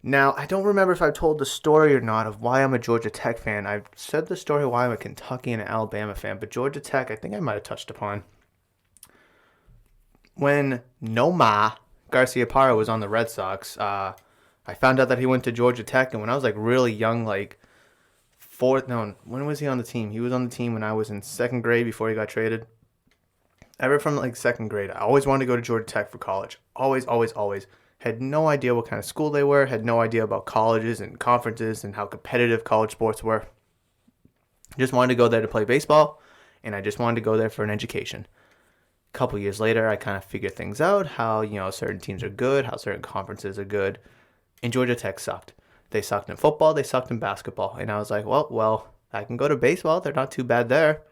Now, I don't remember if I've told the story or not of why I'm a Georgia Tech fan. I've said the story why I'm a Kentucky and an Alabama fan, but Georgia Tech, I think I might have touched upon. When Nomar Garciaparra was on the Red Sox, I found out that he went to Georgia Tech, and when I was like really young, like when was he on the team? He was on the team when I was in second grade before he got traded. Ever from like second grade, I always wanted to go to Georgia Tech for college. Always, always, always. Had no idea what kind of school they were, had no idea about colleges and conferences and how competitive college sports were. Just wanted to go there to play baseball, and I just wanted to go there for an education. A couple years later, I kind of figured things out, how, certain teams are good, how certain conferences are good, and Georgia Tech sucked. They sucked in football, they sucked in basketball, and I was like, well, I can go to baseball, they're not too bad there.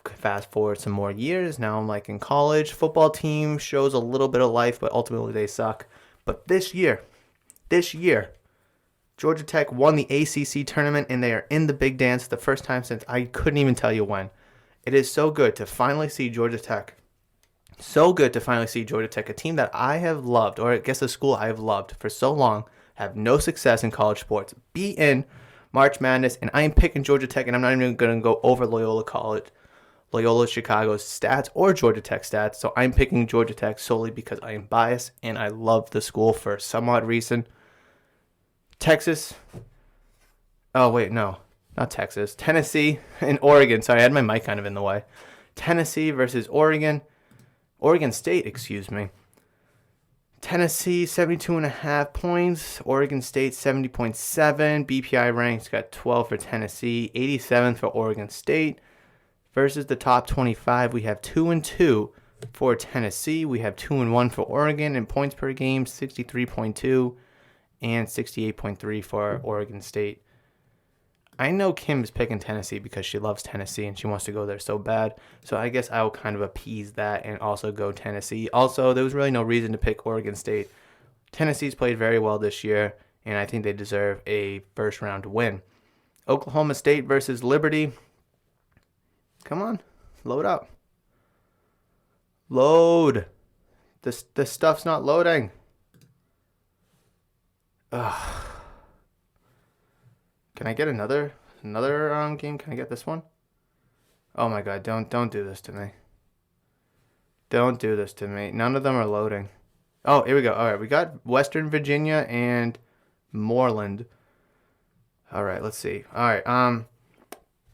Fast forward some more years, now I'm like in college. Football team shows a little bit of life, but ultimately they suck. But this year, Georgia Tech won the ACC tournament, and they are in the big dance the first time since I couldn't even tell you when. It is so good to finally see Georgia Tech. So good to finally see Georgia Tech, a team that I have loved, or I guess a school I have loved for so long, have no success in college sports, be in March Madness, and I am picking Georgia Tech, and I'm not even going to go over Loyola Chicago's stats or Georgia Tech stats. So I'm picking Georgia Tech solely because I am biased and I love the school for some odd reason. Texas. Oh, wait, no. Not Texas. Tennessee and Oregon. Sorry, I had my mic kind of in the way. Tennessee versus Oregon. Oregon State, excuse me. Tennessee, 72.5 points. Oregon State, 70.7. BPI ranks got 12 for Tennessee, 87th for Oregon State. Versus the top 25, we have 2-2 for Tennessee. We have 2-1 for Oregon, and points per game, 63.2 and 68.3 for Oregon State. I know Kim is picking Tennessee because she loves Tennessee and she wants to go there so bad. So I guess I will kind of appease that and also go Tennessee. Also, there was really no reason to pick Oregon State. Tennessee's played very well this year, and I think they deserve a first-round win. Oklahoma State versus Liberty. Come on, load up. Load. This stuff's not loading. Ugh. Can I get another game? Can I get this one? Oh my God! Don't do this to me. Don't do this to me. None of them are loading. Oh, here we go. All right, we got Western Virginia and Moreland. All right, let's see. All right,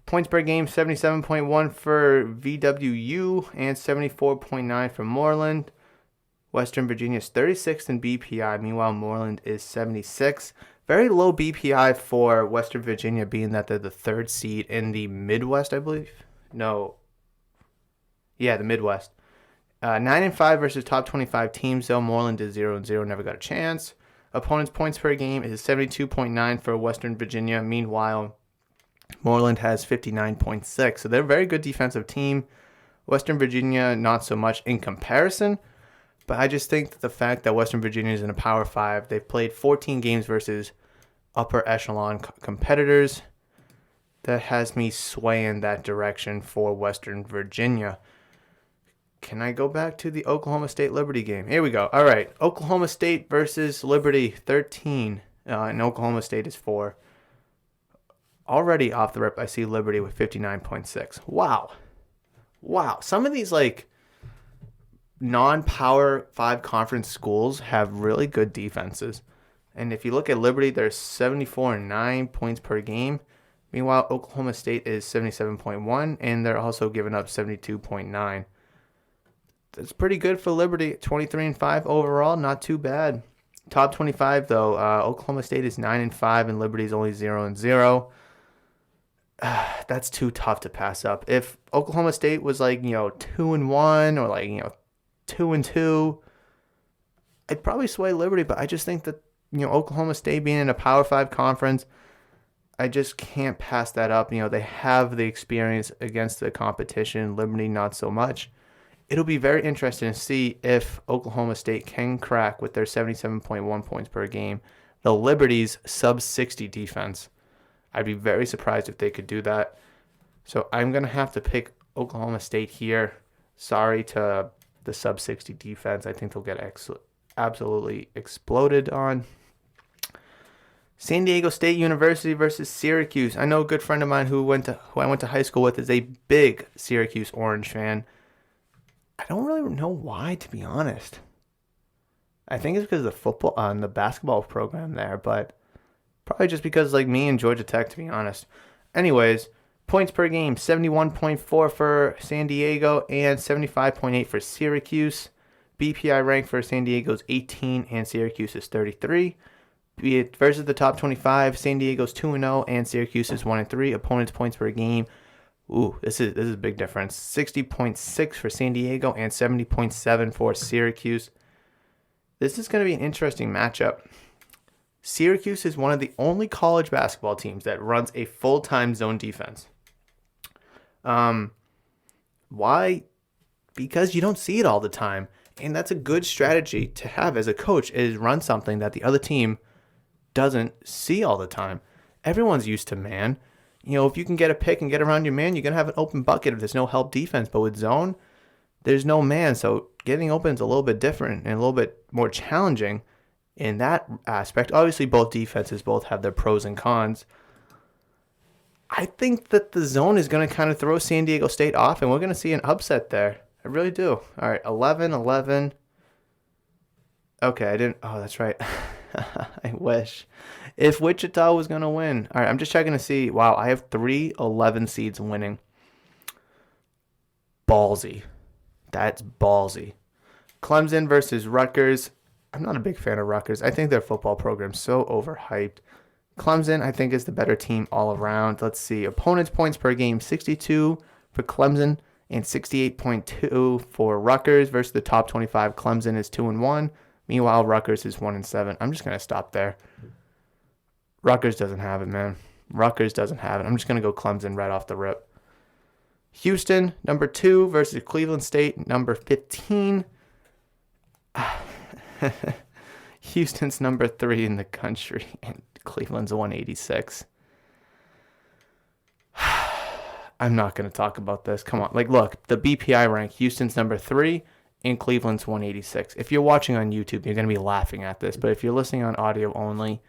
points per game, 77.1 for VWU and 74.9 for Moreland. Western Virginia is 36th in BPI. Meanwhile, Moreland is 76. Very low BPI for Western Virginia, being that they're the third seed in the Midwest, I believe. No. Yeah, the Midwest. 9-5 versus top 25 teams, though. Moreland is 0-0, never got a chance. Opponents' points per game is 72.9 for Western Virginia. Meanwhile, Moreland has 59.6. So they're a very good defensive team. Western Virginia, not so much in comparison. But I just think that the fact that Western Virginia is in a Power 5, they've played 14 games versus upper echelon competitors. That has me swaying that direction for Western Virginia. Can I go back to the Oklahoma State Liberty game? Here we go. All right. Oklahoma State versus Liberty, 13. And Oklahoma State is 4. Already off the rip, I see Liberty with 59.6. Wow. Some of these, like, non-Power 5 conference schools have really good defenses. And if you look at Liberty, they're 74.9 points per game. Meanwhile, Oklahoma State is 77.1, and they're also giving up 72.9. That's pretty good for Liberty. 23-5 overall, not too bad. Top 25 though, Oklahoma State is 9-5, and Liberty is only 0-0. That's too tough to pass up. If Oklahoma State was 2-1 or 2-2, I'd probably sway Liberty. But I just think that Oklahoma State being in a Power 5 conference, I just can't pass that up. They have the experience against the competition. Liberty not so much. It'll be very interesting to see if Oklahoma State can crack with their 77.1 points per game the Liberty's sub-60 defense. I'd be very surprised if they could do that. So I'm going to have to pick Oklahoma State here. Sorry to the sub-60 defense. I think they'll get absolutely exploded on. San Diego State University versus Syracuse. I know a good friend of mine who I went to high school with is a big Syracuse Orange fan. I don't really know why, to be honest. I think it's because of the football and the basketball program there, but probably just because me and Georgia Tech, to be honest. Anyways, points per game, 71.4 for San Diego and 75.8 for Syracuse. BPI rank for San Diego is 18 and Syracuse is 33. Versus the top 25, San Diego's 2-0 and Syracuse is 1-3. Opponents' points per game. Ooh, this is a big difference. 60.6 for San Diego and 70.7 for Syracuse. This is going to be an interesting matchup. Syracuse is one of the only college basketball teams that runs a full-time zone defense. Why? Because you don't see it all the time. And that's a good strategy to have as a coach, is run something that the other team doesn't see all the time. Everyone's used to man. If you can get a pick and get around your man, you're going to have an open bucket if there's no help defense. But with zone, there's no man. So getting open is a little bit different and a little bit more challenging in that aspect. Obviously, both defenses both have their pros and cons. I think that the zone is going to kind of throw San Diego State off, and we're going to see an upset there. I really do. All right, 11-11. Okay, I didn't. Oh, that's right. I wish. If Wichita was going to win. All right, I'm just checking to see. Wow, I have 3 11 seeds winning. Ballsy. That's ballsy. Clemson versus Rutgers. I'm not a big fan of Rutgers. I think their football program's so overhyped. Clemson, I think, is the better team all around. Let's see. Opponents' points per game, 62 for Clemson and 68.2 for Rutgers versus the top 25. Clemson is 2-1. Meanwhile, Rutgers is 1-7. I'm just going to stop there. Rutgers doesn't have it, man. Rutgers doesn't have it. I'm just going to go Clemson right off the rip. Houston, number 2 versus Cleveland State, number 15. Houston's number 3 in the country, and Cleveland's 186. I'm not going to talk about this. Come on. Look, the BPI rank, Houston's number 3 and Cleveland's 186. If you're watching on YouTube, you're going to be laughing at this. But if you're listening on audio only,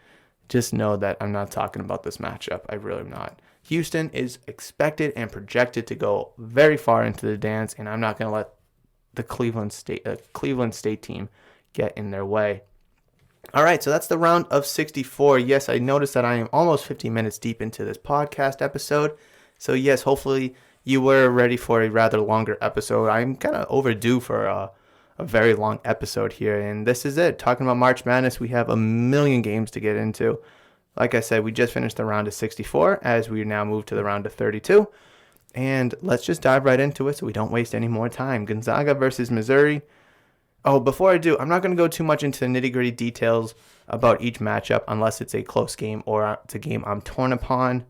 just know that I'm not talking about this matchup. I really am not. Houston is expected and projected to go very far into the dance, and I'm not going to let the Cleveland State team get in their way. All right, so that's the round of 64. Yes, I noticed that I am almost 15 minutes deep into this podcast episode. So yes, hopefully you were ready for a rather longer episode. I'm kind of overdue for a very long episode here, and this is it. Talking about March Madness, we have a million games to get into. Like I said, we just finished the round of 64 as we now move to the round of 32. And let's just dive right into it so we don't waste any more time. Gonzaga versus Missouri. Oh, before I do, I'm not going to go too much into the nitty-gritty details about each matchup unless it's a close game or it's a game I'm torn upon.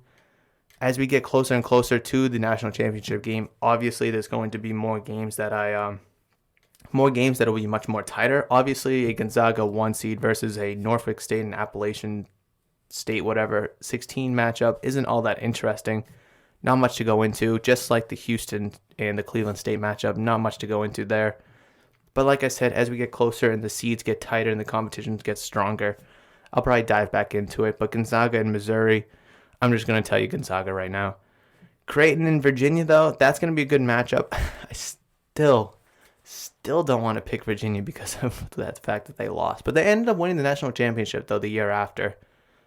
As we get closer and closer to the national championship game, obviously there's going to be more games that will be much more tighter. Obviously, a Gonzaga 1 seed versus a Norfolk State and Appalachian State, whatever, 16 matchup isn't all that interesting. Not much to go into, just like the Houston and the Cleveland State matchup, not much to go into there. But like I said, as we get closer and the seeds get tighter and the competition gets stronger, I'll probably dive back into it. But Gonzaga and Missouri, I'm just going to tell you Gonzaga right now. Creighton and Virginia, though, that's going to be a good matchup. I still don't want to pick Virginia because of that fact that they lost. But they ended up winning the national championship, though, the year after.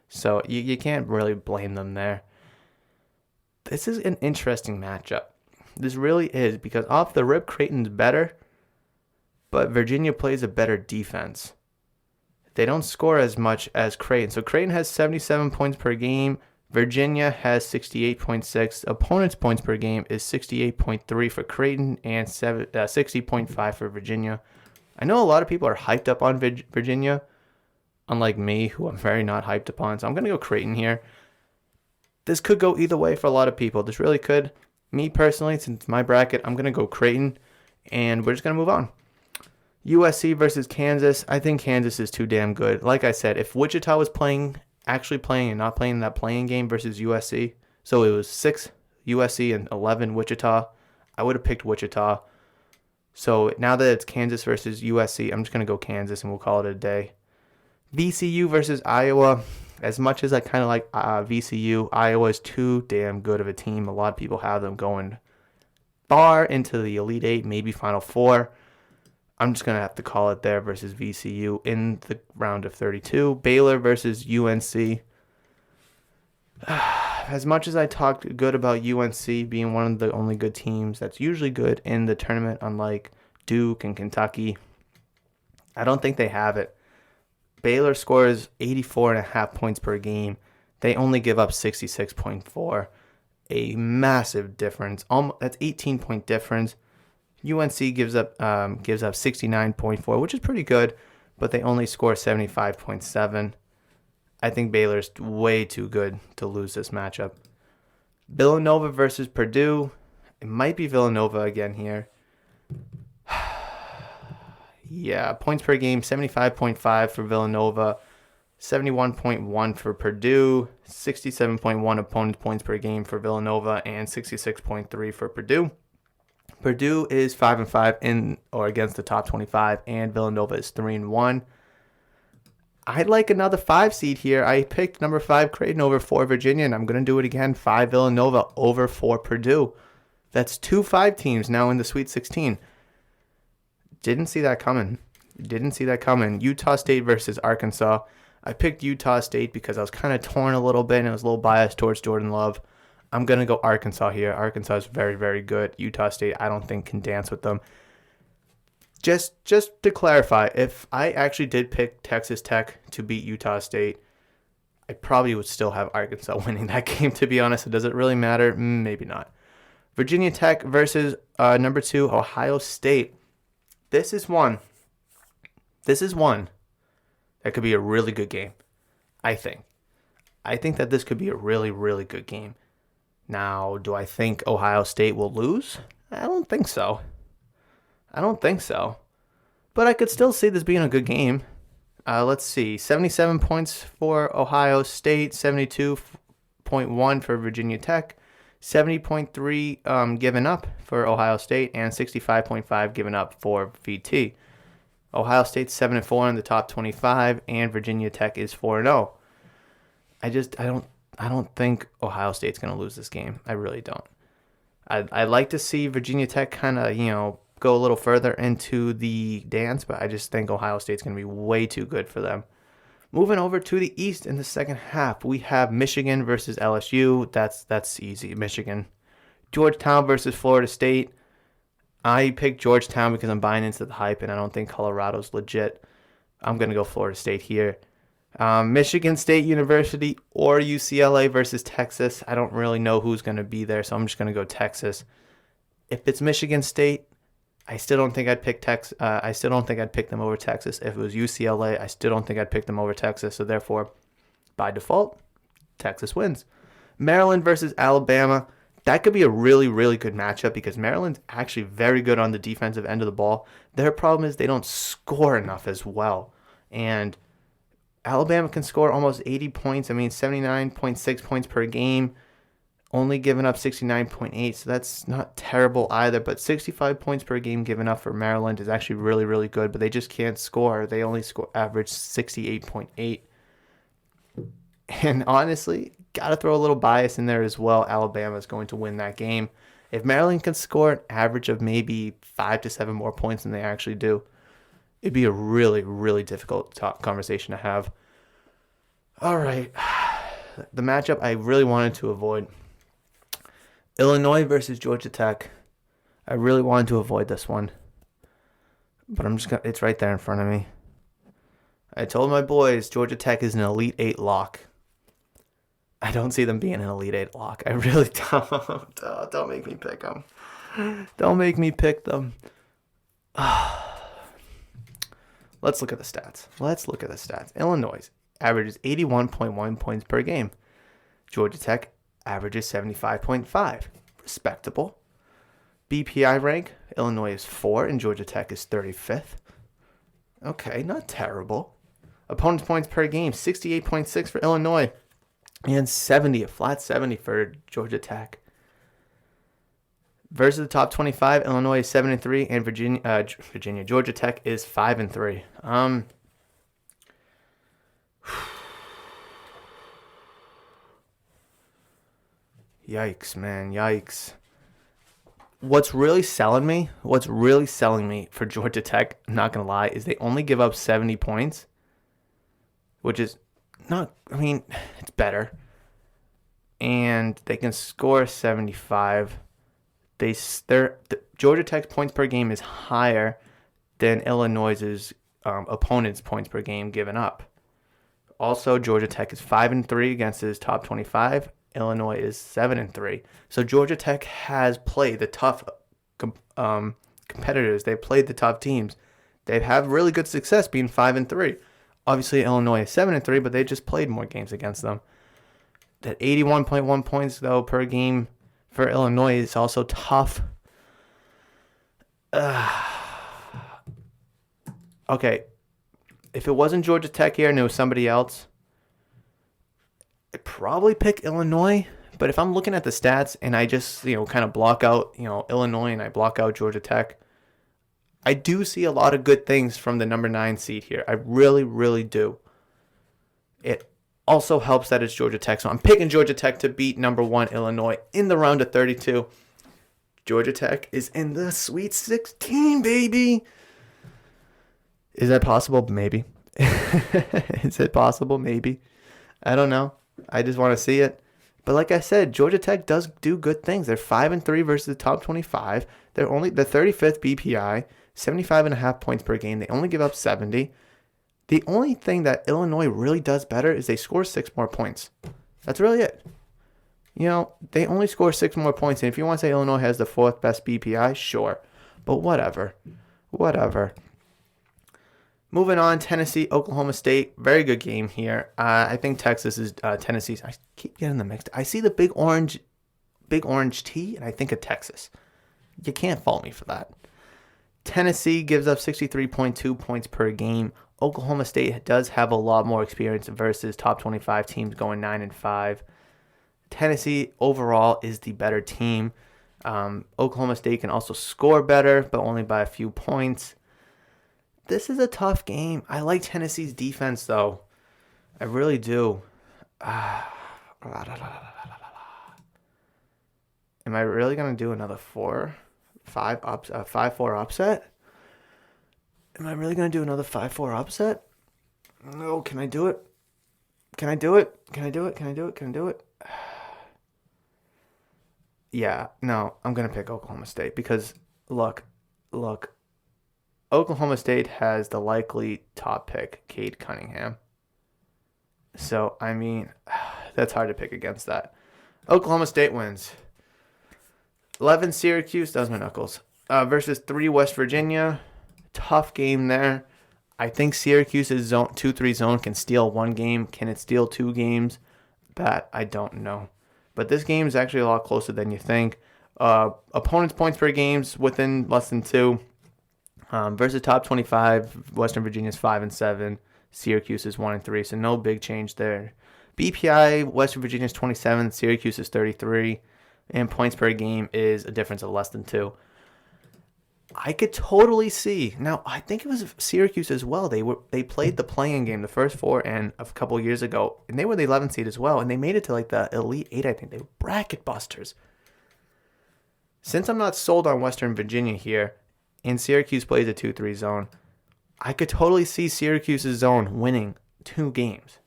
So you can't really blame them there. This is an interesting matchup. This really is, because off the rip, Creighton's better, but Virginia plays a better defense. They don't score as much as Creighton. So Creighton has 77 points per game. Virginia has 68.6. Opponents' points per game is 68.3 for Creighton and 60.5 for Virginia. I know a lot of people are hyped up on Virginia, unlike me, who I'm very not hyped upon. So I'm going to go Creighton here. This could go either way for a lot of people. This really could. Me personally, since my bracket, I'm going to go Creighton, and we're just going to move on. USC versus Kansas. I think Kansas is too damn good. Like I said, if Wichita was actually playing and not playing that playing game versus USC, so it was 6 USC and 11 Wichita, I would have picked Wichita. So now that it's Kansas versus USC, I'm just going to go Kansas and we'll call it a day. VCU versus Iowa. As much as I kind of like VCU, Iowa is too damn good of a team. A lot of people have them going far into the Elite Eight, maybe Final Four. I'm just going to have to call it there versus VCU in the round of 32. Baylor versus UNC. As much as I talked good about UNC being one of the only good teams that's usually good in the tournament, unlike Duke and Kentucky, I don't think they have it. Baylor scores 84.5 points per game. They only give up 66.4. A massive difference. That's 18-point difference. UNC gives up 69.4, which is pretty good, but they only score 75.7. I think Baylor's way too good to lose this matchup. Villanova versus Purdue. It might be Villanova again here. Yeah, points per game, 75.5 for Villanova, 71.1 for Purdue, 67.1 opponent points per game for Villanova, and 66.3 for Purdue. Purdue is 5-5 in or against the top 25, and Villanova is 3-1. I'd like another 5 seed here. I picked number 5 Creighton over 4 Virginia, and I'm going to do it again. 5 Villanova over 4 Purdue. That's 2 5 teams now in the Sweet 16. Didn't see that coming. Utah State versus Arkansas. I picked Utah State because I was kind of torn a little bit and I was a little biased towards Jordan Love. I'm going to go Arkansas here. Arkansas is very, very good. Utah State, I don't think, can dance with them. Just to clarify, if I actually did pick Texas Tech to beat Utah State, I probably would still have Arkansas winning that game, to be honest. Does it really matter? Maybe not. Virginia Tech versus number 2, Ohio State. This is one that could be a really good game, I think. I think that this could be a really, really good game. Now, do I think Ohio State will lose? I don't think so. But I could still see this being a good game. Let's see. 77 points for Ohio State, 72.1 for Virginia Tech, 70.3 given up for Ohio State, and 65.5 given up for VT. Ohio State's 7-4 in the top 25, and Virginia Tech is 4-0. I don't think Ohio State's going to lose this game. I really don't. I'd like to see Virginia Tech kind of, go a little further into the dance, but I just think Ohio State's going to be way too good for them. Moving over to the East in the second half, we have Michigan versus LSU. That's easy, Michigan. Georgetown versus Florida State. I picked Georgetown because I'm buying into the hype, and I don't think Colorado's legit. I'm going to go Florida State here. Michigan State University or UCLA versus Texas. I don't really know who's going to be there, so I'm just going to go Texas. If it's Michigan State, I still don't think I'd pick Texas. I still don't think I'd pick them over Texas. If it was UCLA, I still don't think I'd pick them over Texas. So therefore, by default, Texas wins. Maryland versus Alabama. That could be a really, really good matchup because Maryland's actually very good on the defensive end of the ball. Their problem is they don't score enough as well. And Alabama can score almost 80 points. I mean, 79.6 points per game, only giving up 69.8. So that's not terrible either. But 65 points per game given up for Maryland is actually really, really good. But they just can't score. They only average 68.8. And honestly, got to throw a little bias in there as well. Alabama is going to win that game. If Maryland can score an average of maybe 5 to 7 more points than they actually do, it'd be a really, really difficult conversation to have. All right. The matchup I really wanted to avoid. Illinois versus Georgia Tech. I really wanted to avoid this one. But it's right there in front of me. I told my boys Georgia Tech is an Elite 8 lock. I don't see them being an Elite 8 lock. I really don't. Don't make me pick them. Don't make me pick them. Let's look at the stats. Illinois averages 81.1 points per game. Georgia Tech averages 75.5. Respectable. BPI rank, Illinois is 4 and Georgia Tech is 35th. Okay, not terrible. Opponent's points per game, 68.6 for Illinois and a flat 70 for Georgia Tech. Versus the top 25, Illinois is 7-3 and Georgia Tech is 5-3. Yikes, man, yikes. What's really selling me for Georgia Tech, I'm not going to lie, is they only give up 70 points, which is not, I mean, it's better. And they can score 75. Georgia Tech's points per game is higher than Illinois's opponent's points per game given up. Also, Georgia Tech is 5-3 against his top 25. Illinois is 7-3. So Georgia Tech has played the tough competitors. They've played the tough teams. They've had really good success being 5-3. Obviously, Illinois is 7-3, but they just played more games against them. That 81.1 points though per game for Illinois is also tough. Okay, if it wasn't Georgia Tech here and it was somebody else, I'd probably pick Illinois. But if I'm looking at the stats and I just, kind of block out, Illinois and I block out Georgia Tech, I do see a lot of good things from the number 9 seed here. I really, really do. It also helps that it's Georgia Tech. So I'm picking Georgia Tech to beat number 1 Illinois in the round of 32. Georgia Tech is in the Sweet 16, baby. Is that possible? Maybe. Is it possible? Maybe. I don't know. I just want to see it. But like I said, Georgia Tech does do good things. They're 5-3 versus the top 25. They're only the 35th BPI, 75.5 points per game. They only give up 70. The only thing that Illinois really does better is they score 6 more points. That's really it. They only score 6 more points. And if you want to say Illinois has the 4th best BPI, sure. But whatever. Moving on, Tennessee, Oklahoma State. Very good game here. I think Texas is Tennessee's. I keep getting them mixed. I see the big orange T, and I think of Texas. You can't fault me for that. Tennessee gives up 63.2 points per game. Oklahoma State does have a lot more experience versus top 25 teams going 9-5. Tennessee overall is the better team. Oklahoma State can also score better, but only by a few points. This is a tough game. I like Tennessee's defense, though. I really do. Am I really going to do another 5-4 upset? Am I really going to do another 5-4 upset? No, can I do it? Yeah, no, I'm going to pick Oklahoma State because, look. Oklahoma State has the likely top pick, Cade Cunningham. So, I mean, that's hard to pick against that. Oklahoma State wins. 11 Syracuse, that was my knuckles, versus 3 West Virginia. Tough game there. I think Syracuse's zone 2-3 zone can steal one game. Can it steal 2 games? That I don't know. But this game is actually a lot closer than you think. Opponents' points per game's within less than 2. Versus top 25, Western Virginia's 5-7. Syracuse is 1-3, so no big change there. BPI, Western Virginia's 27, Syracuse is 33, and points per game is a difference of less than 2. I could totally see. Now, I think it was Syracuse as well. They played the play-in game, the first 4, and a couple of years ago, and they were the 11th seed as well, and they made it to like the Elite 8, I think. They were bracket busters. Since I'm not sold on Western Virginia here, and Syracuse plays a 2-3 zone, I could totally see Syracuse's zone winning 2 games.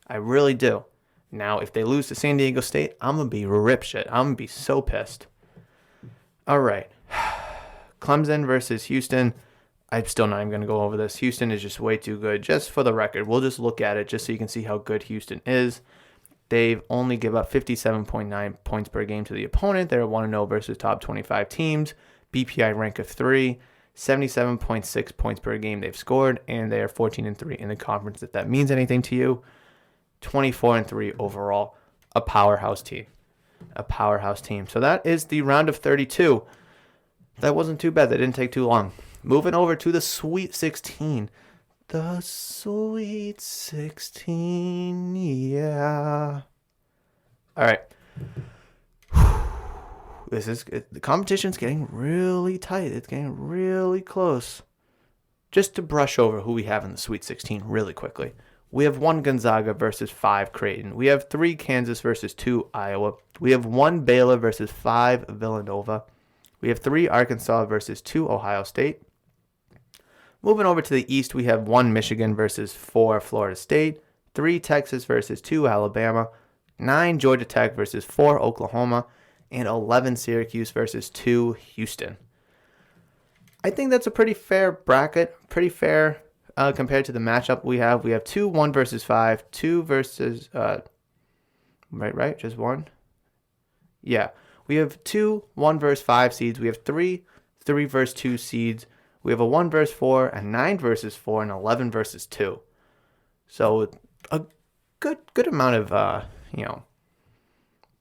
I really do. Now, if they lose to San Diego State, I'm going to be rip shit. I'm going to be so pissed. All right. Clemson versus Houston. I'm still not even going to go over this. Houston is just way too good. Just for the record, we'll just look at it just so you can see how good Houston is. They've only give up 57.9 points per game to the opponent. They're 1-0 versus top 25 teams. BPI rank of 3. 77.6 points per game they've scored, and they are 14-3 in the conference, if that means anything to you. 24-3 overall. A powerhouse team. So that is the round of 32. That wasn't too bad. That didn't take too long. Moving over to the Sweet 16. The Sweet 16, yeah. All right. The competition's getting really tight. It's getting really close. Just to brush over who we have in the Sweet 16 really quickly. We have 1 Gonzaga versus 5 Creighton. We have 3 Kansas versus 2 Iowa. We have 1 Baylor versus 5 Villanova. We have 3 Arkansas versus 2 Ohio State. Moving over to the East, we have 1 Michigan versus 4 Florida State. 3 Texas versus 2 Alabama. 9 Georgia Tech versus 4 Oklahoma. And 11 Syracuse versus 2 Houston. I think that's a pretty fair bracket. Pretty fair compared to the matchup we have. We have 2 1 versus 5. 2 versus... Right? Just 1? Yeah. We have 2 1 versus 5 seeds. We have 3 versus 2 seeds. We have a 1 versus 4, a 9 versus 4, and 11 versus 2. So a good amount of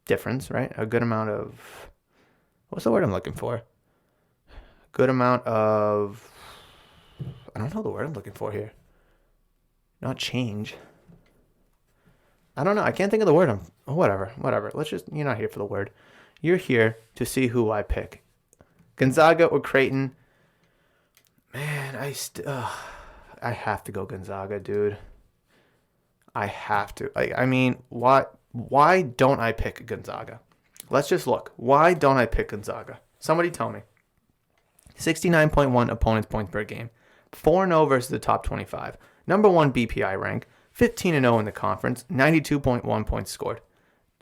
difference, right? A good amount of, what's the word I'm looking for? Good amount of, I don't know the word I'm looking for here. Not change. I don't know. I can't think of the word. Whatever. Let's just, you're not here for the word. You're here to see who I pick. Gonzaga or Creighton. Man, I have to go Gonzaga, dude. I have to. I mean, why don't I pick Gonzaga? Let's just look. Why don't I pick Gonzaga? Somebody tell me. 69.1 opponents points per game. 4-0 versus the top 25. Number 1 BPI rank. 15-0 in the conference. 92.1 points scored.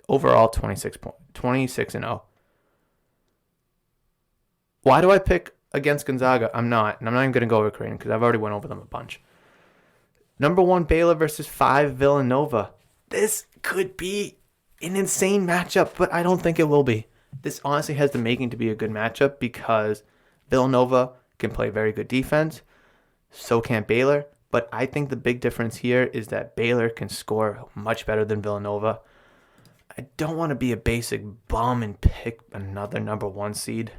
Overall, 26-0. Why do I pick against Gonzaga? I'm not. And I'm not even going to go over Creighton because I've already went over them a bunch. Number 1 Baylor versus 5 Villanova. This could be an insane matchup, but I don't think it will be. This honestly has the making to be a good matchup because Villanova can play very good defense. So can Baylor. But I think the big difference here is that Baylor can score much better than Villanova. I don't want to be a basic bum and pick another number 1 seed.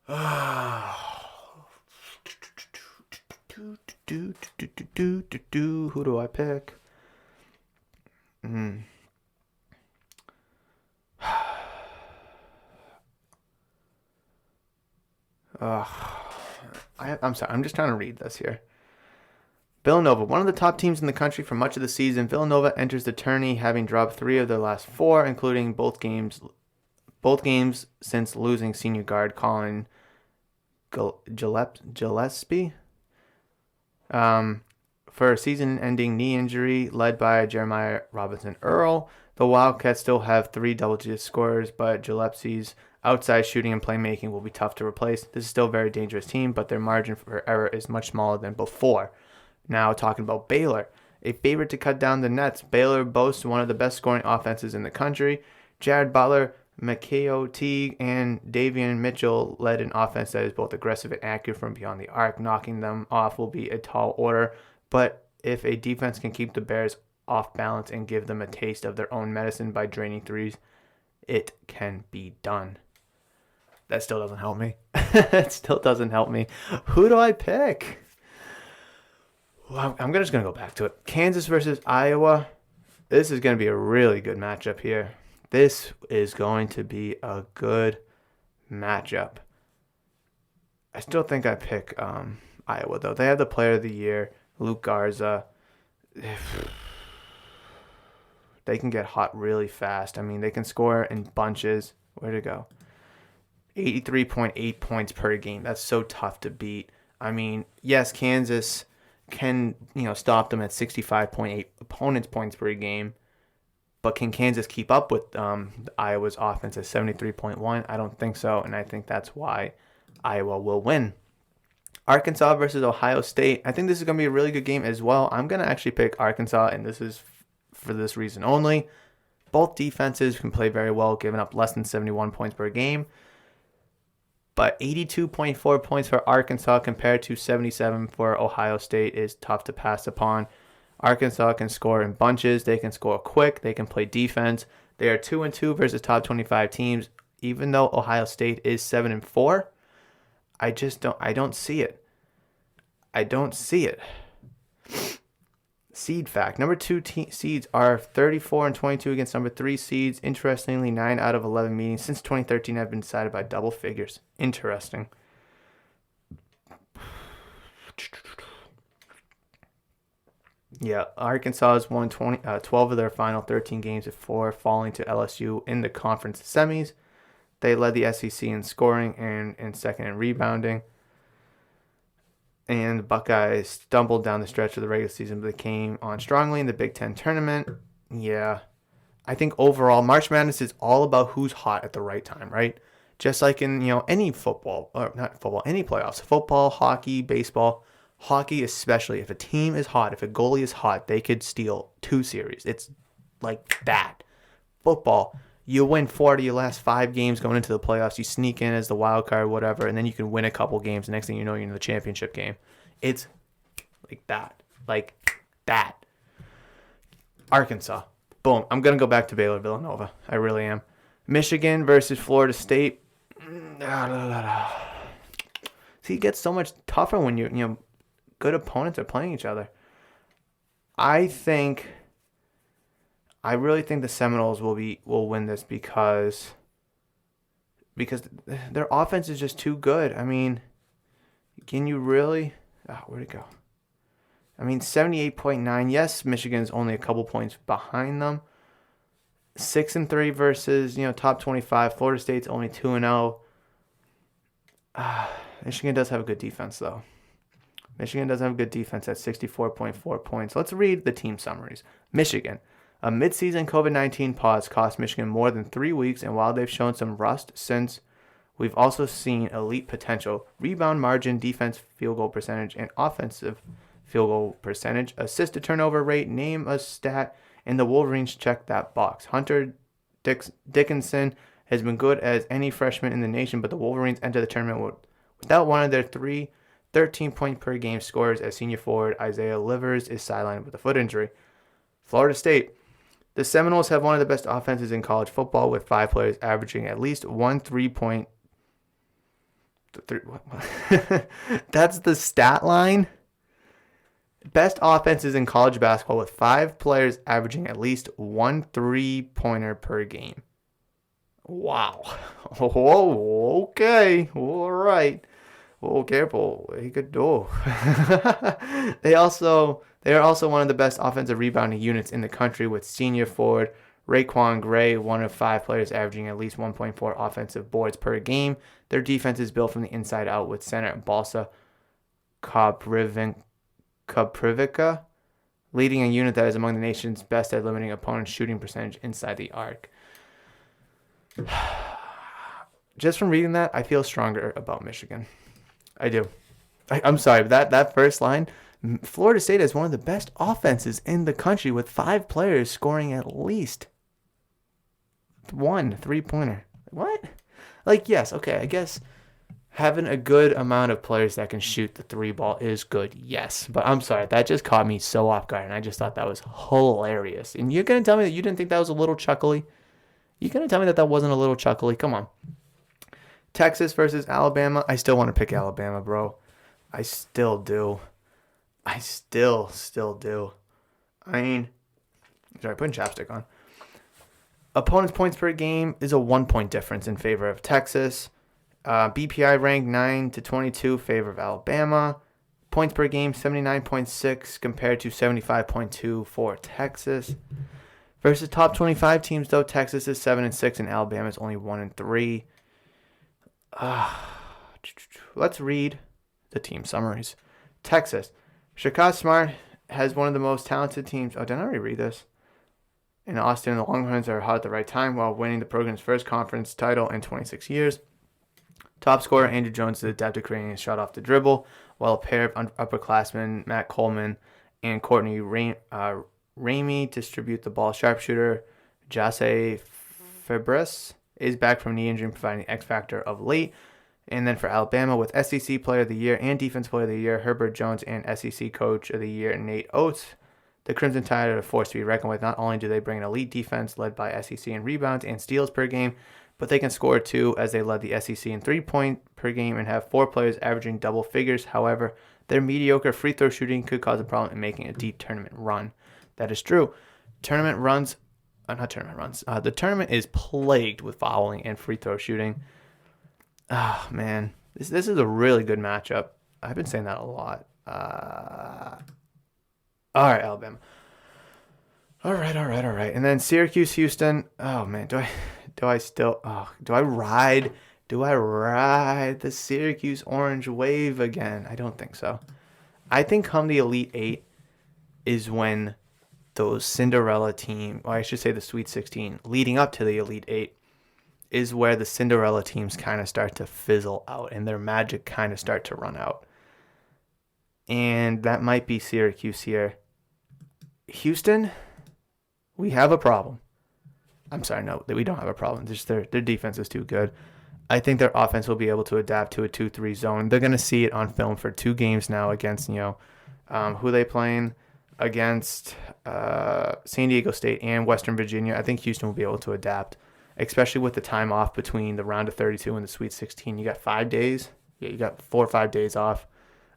Who do I pick? I'm sorry. I'm just trying to read this here. Villanova, one of the top teams in the country for much of the season. Villanova enters the tourney having dropped 3 of their last 4, including both games since losing senior guard Colin Gillespie for a season-ending knee injury led by Jeremiah Robinson Earl. The Wildcats still have 3 double-digit scorers, but Gillespie's outside shooting and playmaking will be tough to replace. This is still a very dangerous team, but their margin for error is much smaller than before. Now, talking about Baylor. a favorite to cut down the nets. Baylor boasts one of the best scoring offenses in the country. Jared Butler, Mikhail Teague, and Davian Mitchell led an offense that is both aggressive and accurate from beyond the arc. Knocking them off will be a tall order, but if a defense can keep the Bears off balance and give them a taste of their own medicine by draining threes, it can be done. That still doesn't help me. It still doesn't help me. Who do I pick? Well, I'm just going to go back to it. Kansas versus Iowa. This is going to be a really good matchup here. This is going to be a good matchup. I still think I pick Iowa, though. They have the player of the year, Luke Garza. They can get hot really fast. I mean, they can score in bunches. Where'd it go? 83.8 points per game. That's so tough to beat. I mean, yes, Kansas can, stop them at 65.8 opponents' points per game. But can Kansas keep up with Iowa's offense at 73.1? I don't think so, and I think that's why Iowa will win. Arkansas versus Ohio State. I think this is going to be a really good game as well. I'm going to actually pick Arkansas, and this is for this reason only. Both defenses can play very well, giving up less than 71 points per game. But 82.4 points for Arkansas compared to 77 for Ohio State is tough to pass upon. Arkansas can score in bunches. They can score quick. They can play defense. They are 2-2 versus top 25 teams. Even though Ohio State is 7-4, I don't see it. I don't see it. Seed fact. Number 2 seeds are 34-22 against number 3 seeds. Interestingly, 9 out of 11 meetings since 2013 have been decided by double figures. Interesting. Yeah, Arkansas has won 12 of their final 13 games before falling to LSU in the conference semis. They led the SEC in scoring and second in rebounding. And the Buckeyes stumbled down the stretch of the regular season, but they came on strongly in the Big Ten tournament. Yeah, I think overall, March Madness is all about who's hot at the right time, right? Just like in any football, or not football, any playoffs, football, hockey, baseball. Hockey especially, if a team is hot, if a goalie is hot, they could steal 2 series. It's like that. Football, you win 4 out of your last 5 games going into the playoffs. You sneak in as the wild card, whatever, and then you can win a couple games. The next thing you know, you're in the championship game. It's like that. Like that. Arkansas. Boom. I'm going to go back to Baylor, Villanova. I really am. Michigan versus Florida State. See, it gets so much tougher when good opponents are playing each other. I really think the Seminoles will win this because their offense is just too good. I mean, can you really? Where'd it go? I mean, 78.9. Yes, Michigan's only a couple points behind them. 6-3 versus top 25. Florida State's only 2-0. Michigan does have a good defense though. Michigan does have a good defense at 64.4 points. Let's read the team summaries. Michigan. A midseason COVID-19 pause cost Michigan more than 3 weeks, and while they've shown some rust since, we've also seen elite potential. Rebound margin, defense field goal percentage, and offensive field goal percentage. Assist to turnover rate, name a stat, and the Wolverines check that box. Hunter Dickinson has been good as any freshman in the nation, but the Wolverines enter the tournament without one of their 3 13-point per game scorers as senior forward Isaiah Livers is sidelined with a foot injury. Florida State. The Seminoles have one of the best offenses in college football with 5 players averaging at least 1 3-point. That's the stat line. Best offenses in college basketball with 5 players averaging at least 1 3-pointer per game. Wow. Oh, okay. All right. Oh, careful. He could do. They are also one of the best offensive rebounding units in the country with senior forward Raekwon Gray, one of 5 players averaging at least 1.4 offensive boards per game. Their defense is built from the inside out with center Balsa Koprivica leading a unit that is among the nation's best at limiting opponents' shooting percentage inside the arc. Just from reading that, I feel stronger about Michigan. I do. I'm sorry, but that first line, Florida State has one of the best offenses in the country with 5 players scoring at least 1 3-pointer. What? Like, yes, okay, I guess having a good amount of players that can shoot the 3 ball is good, yes. But I'm sorry, that just caught me so off guard, and I just thought that was hilarious. And you're going to tell me that you didn't think that was a little chuckly? You're going to tell me that that wasn't a little chuckly? Come on. Texas versus Alabama. I still want to pick Alabama, bro. I still do. I still do. I mean, sorry, putting chapstick on. Opponent's points per game is a 1-point difference in favor of Texas. BPI ranked 9 to 22 favor of Alabama. Points per game 79.6 compared to 75.2 for Texas. Versus top 25 teams though, Texas is 7-6 and Alabama is only 1-3. Let's read the team summaries. Texas. Shaka Smart has one of the most talented teams. Oh, did I already read this? In Austin, the Longhorns are hot at the right time while winning the program's first conference title in 26 years. Top scorer Andrew Jones is adept at creating a shot off the dribble, while a pair of upperclassmen, Matt Coleman and Courtney Ramey, distribute the ball. Sharpshooter Jase Febres is back from knee injury, providing the X factor of late. And then for Alabama, with SEC Player of the Year and Defense Player of the Year, Herbert Jones, and SEC Coach of the Year, Nate Oates, the Crimson Tide are a force to be reckoned with. Not only do they bring an elite defense led by SEC in rebounds and steals per game, but they can score too, as they led the SEC in 3-point per game and have 4 players averaging double figures. However, their mediocre free throw shooting could cause a problem in making a deep tournament run. That is true. The tournament is plagued with fouling and free throw shooting. Oh, man. This is a really good matchup. I've been saying that a lot. All right, Alabama. All right. And then Syracuse, Houston. Oh, man. Do I ride the Syracuse orange wave again? I don't think so. I think come the Elite Eight is when those Cinderella team, or I should say the Sweet 16, leading up to the Elite Eight, is where the Cinderella teams kind of start to fizzle out and their magic kind of start to run out. And that might be Syracuse here. Houston, we have a problem. I'm sorry, no, we don't have a problem. Just their defense is too good. I think their offense will be able to adapt to a 2-3 zone. They're going to see it on film for 2 games now against, who they playing against San Diego State and Western Virginia. I think Houston will be able to adapt, especially with the time off between the round of 32 and the Sweet 16. You got 5 days. Yeah, you got 4 or 5 days off.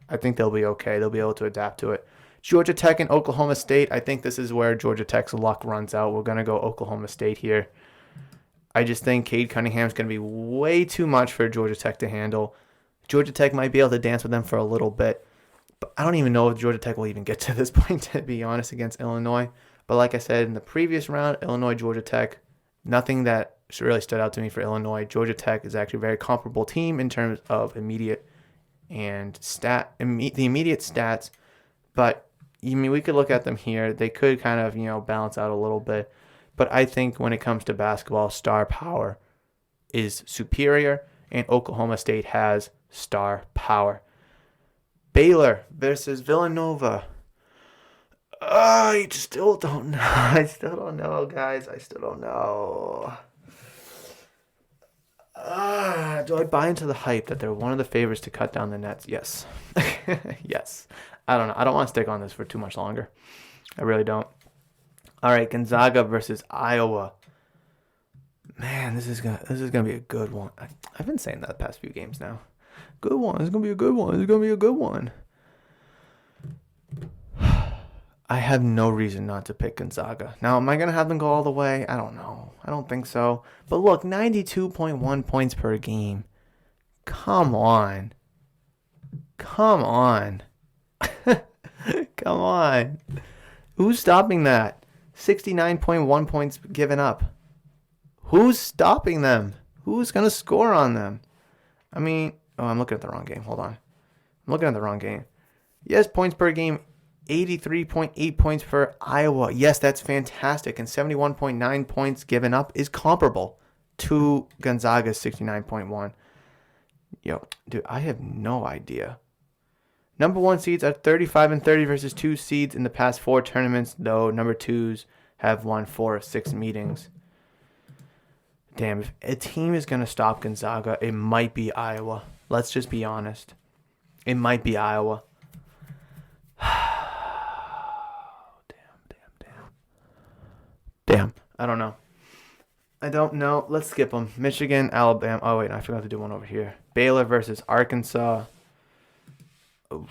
I think they'll be okay. They'll be able to adapt to it. Georgia Tech and Oklahoma State. I think this is where Georgia Tech's luck runs out. We're going to go Oklahoma State here. I just think Cade Cunningham's going to be way too much for Georgia Tech to handle. Georgia Tech might be able to dance with them for a little bit, but I don't even know if Georgia Tech will even get to this point, to be honest, against Illinois. But like I said, in the previous round, Illinois, Georgia Tech, nothing that really stood out to me for Illinois. Georgia Tech is actually a very comparable team in terms of the immediate stats, but we could look at them here. They could kind of, balance out a little bit. But I think when it comes to basketball, star power is superior, and Oklahoma State has star power. Baylor versus Villanova. I still don't know. I still don't know, guys. I still don't know. Do I buy into the hype that they're one of the favorites to cut down the nets? Yes. Yes. I don't know. I don't want to stick on this for too much longer. I really don't. All right, Gonzaga versus Iowa. Man, this is gonna be a good one. I've been saying that the past few games now. Good one. It's gonna be a good one. It's gonna be a good one. I have no reason not to pick Gonzaga. Now, am I gonna have them go all the way? I don't know. I don't think so. But look, 92.1 points per game. Come on. Come on. Come on. Who's stopping that? 69.1 points given up. Who's stopping them? Who's going to score on them? I'm looking at the wrong game. Hold on. I'm looking at the wrong game. Yes, points per game, 83.8 points for Iowa. Yes, that's fantastic. And 71.9 points given up is comparable to Gonzaga's 69.1. Dude, I have no idea. Number 1 seeds are 35-30 versus 2 seeds in the past 4 tournaments, though number 2s have won 4 of 6 meetings. Damn, if a team is going to stop Gonzaga, it might be Iowa. Let's just be honest. It might be Iowa. Damn. I don't know. Let's skip them. Michigan, Alabama. Oh, wait. I forgot to do one over here. Baylor versus Arkansas. I'm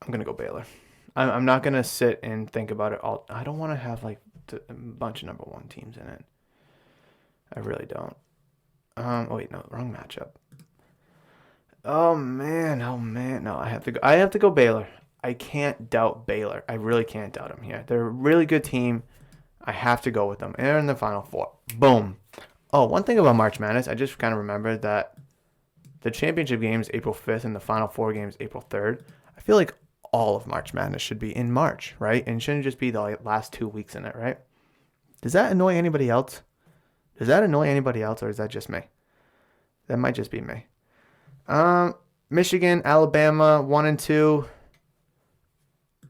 going to go Baylor. I'm not going to sit and think about it all. I don't want to have like a bunch of number 1 teams in it. I really don't. Wait, no. Wrong matchup. Oh, man. No, I have to go Baylor. I can't doubt Baylor. I really can't doubt them here. They're a really good team. I have to go with them. And they're in the Final Four. Boom. Oh, one thing about March Madness, I just kind of remembered that the championship game is April 5th and the Final Four game is April 3rd. I feel like all of March Madness should be in March, right? And shouldn't just be the last 2 weeks in it, right? Does that annoy anybody else? Or is that just me? That might just be me. Michigan, Alabama, 1 and 2.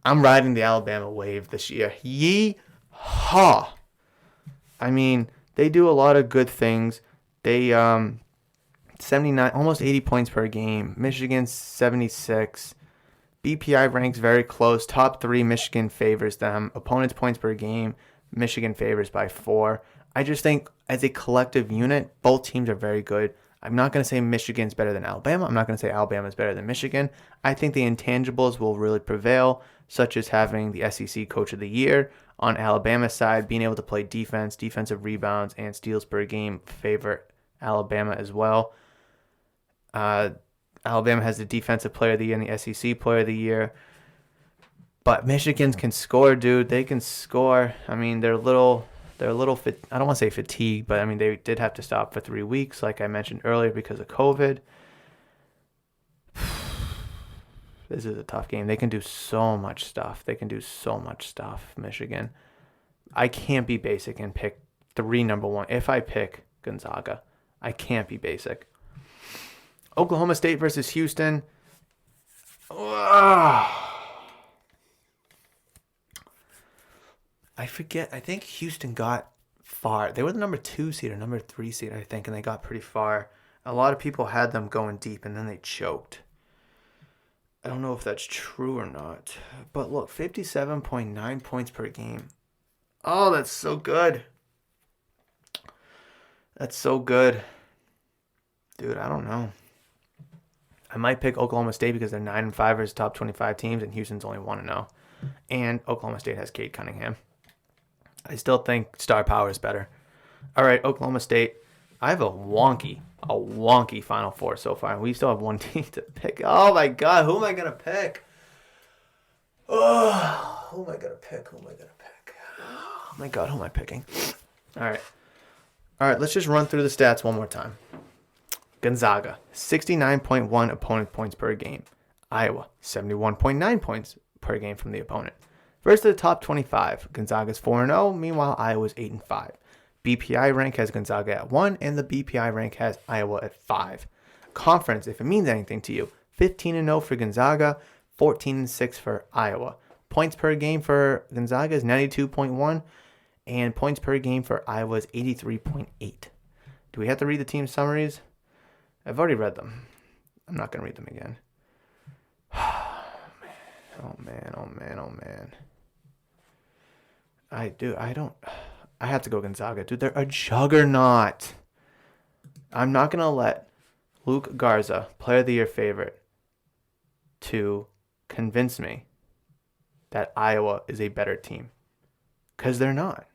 I'm riding the Alabama wave this year. Yee-haw. I mean, they do a lot of good things. They 79, almost 80 points per game. Michigan 76. BPI ranks very close. Top 3, Michigan favors them. Opponents' points per game, Michigan favors by 4. I just think as a collective unit, both teams are very good. I'm not going to say Michigan's better than Alabama. I'm not going to say Alabama's better than Michigan. I think the intangibles will really prevail, such as having the SEC Coach of the Year on Alabama's side, being able to play defense, defensive rebounds, and steals per game favor Alabama as well. Alabama has the Defensive Player of the Year and the SEC Player of the Year. But Michigan can score, dude. They can score. I mean, they're a little I don't want to say fatigued, but I mean, they did have to stop for 3 weeks, like I mentioned earlier, because of COVID. This is a tough game. They can do so much stuff. Michigan. I can't be basic and pick 3 number 1. If I pick Gonzaga, I can't be basic. Oklahoma State versus Houston. I forget. I think Houston got far. They were the number 2 seed or number 3 seed, I think, and they got pretty far. A lot of people had them going deep, and then they choked. I don't know if that's true or not. But look, 57.9 points per game. Oh, that's so good. Dude, I don't know. I might pick Oklahoma State because they're 9-5 versus top 25 teams, and Houston's only 1-0. And Oklahoma State has Cade Cunningham. I still think star power is better. All right, Oklahoma State. I have a wonky Final Four so far, and we still have one team to pick. Oh my God, who am I gonna pick? Oh, who am I gonna pick? Oh my God, who am I picking? All right. Let's just run through the stats one more time. Gonzaga, 69.1 opponent points per game. Iowa, 71.9 points per game from the opponent. Versus the top 25, Gonzaga's 4-0. Meanwhile, Iowa's 8-5. BPI rank has Gonzaga at 1, and the BPI rank has Iowa at 5. Conference, if it means anything to you, 15-0 for Gonzaga, 14-6 for Iowa. Points per game for Gonzaga is 92.1, and points per game for Iowa is 83.8. Do we have to read the team summaries? I've already read them. I'm not going to read them again. Oh man. I have to go Gonzaga. Dude, they're a juggernaut. I'm not going to let Luke Garza, Player of the Year favorite, to convince me that Iowa is a better team. Because they're not.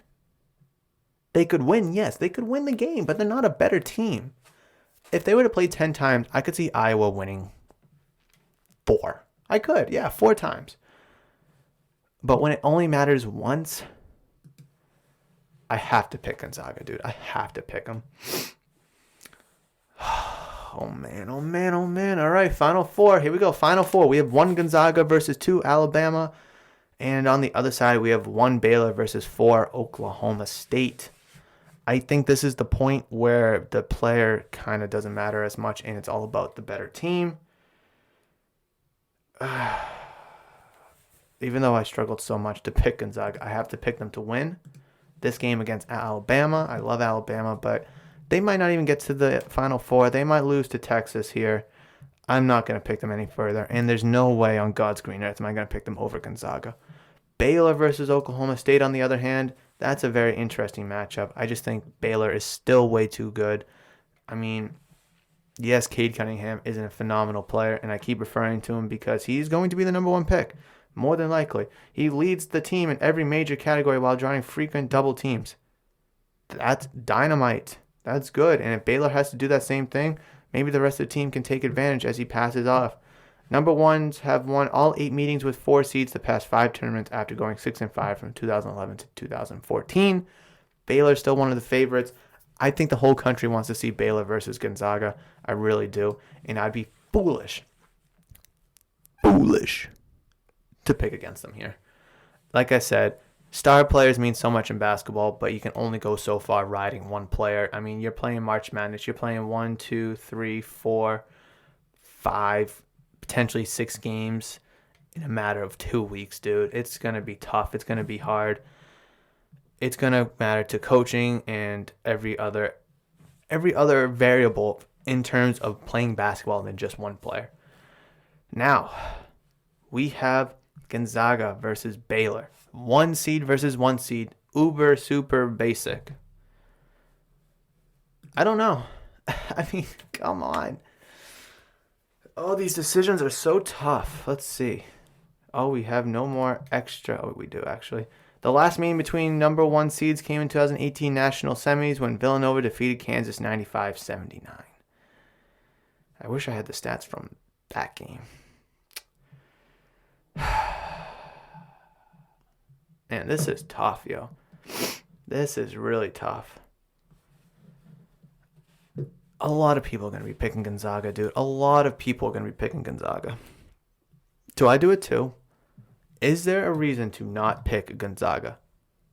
They could win, yes. They could win the game, but they're not a better team. If they were to play 10 times, I could see Iowa winning 4. I could, yeah, 4 times. But when it only matters once, I have to pick Gonzaga, dude. I have to pick them. Oh, man. All right, Final Four. Here we go, Final Four. We have 1 Gonzaga versus 2 Alabama. And on the other side, we have 1 Baylor versus 4 Oklahoma State. I think this is the point where the player kind of doesn't matter as much, and it's all about the better team. even though I struggled so much to pick Gonzaga, I have to pick them to win this game against Alabama. I love Alabama, but they might not even get to the Final Four. They might lose to Texas here. I'm not going to pick them any further, and there's no way on God's green earth am I going to pick them over Gonzaga. Baylor versus Oklahoma State, on the other hand, that's a very interesting matchup. I just think Baylor is still way too good. I mean, yes, Cade Cunningham is a phenomenal player, and I keep referring to him because he's going to be the number one pick, more than likely. He leads the team in every major category while drawing frequent double teams. That's dynamite. That's good, and if Baylor has to do that same thing, maybe the rest of the team can take advantage as he passes off. Number ones have won all 8 meetings with 4 seeds the past 5 tournaments after going 6-5 from 2011 to 2014. Baylor's still one of the favorites. I think the whole country wants to see Baylor versus Gonzaga. I really do. And I'd be foolish to pick against them here. Like I said, star players mean so much in basketball, but you can only go so far riding one player. I mean, you're playing March Madness. You're playing 1, 2, 3, 4, 5, potentially 6 games in a matter of 2 weeks, dude. It's going to be tough. It's going to be hard. It's going to matter to coaching and every other variable in terms of playing basketball than just one player. Now, we have Gonzaga versus Baylor. 1 seed versus 1 seed. Uber super basic. I don't know. I mean, come on. Oh, these decisions are so tough. Let's see. Oh, we have no more extra. Oh, we do actually. The last meeting between number 1 seeds came in 2018 national semis when Villanova defeated Kansas 95-79. I wish I had the stats from that game. Man, this is tough, yo. This is really tough. A lot of people are going to be picking Gonzaga, dude. A lot of people are going to be picking Gonzaga. Do I do it too? Is there a reason to not pick Gonzaga?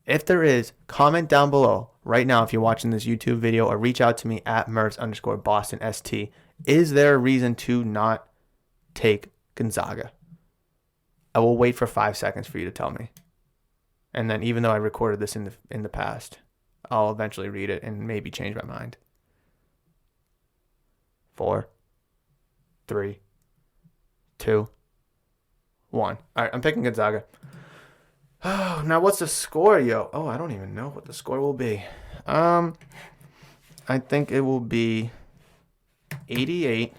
If there is, comment down below right now if you're watching this YouTube video, or reach out to me at Murphs_BostonST. Is there a reason to not take Gonzaga? I will wait for 5 seconds for you to tell me. And then even though I recorded this in the past, I'll eventually read it and maybe change my mind. 4, 3, 2, 1. All right, I'm picking Gonzaga. Oh, now what's the score, yo? Oh, I don't even know what the score will be. I think it will be 88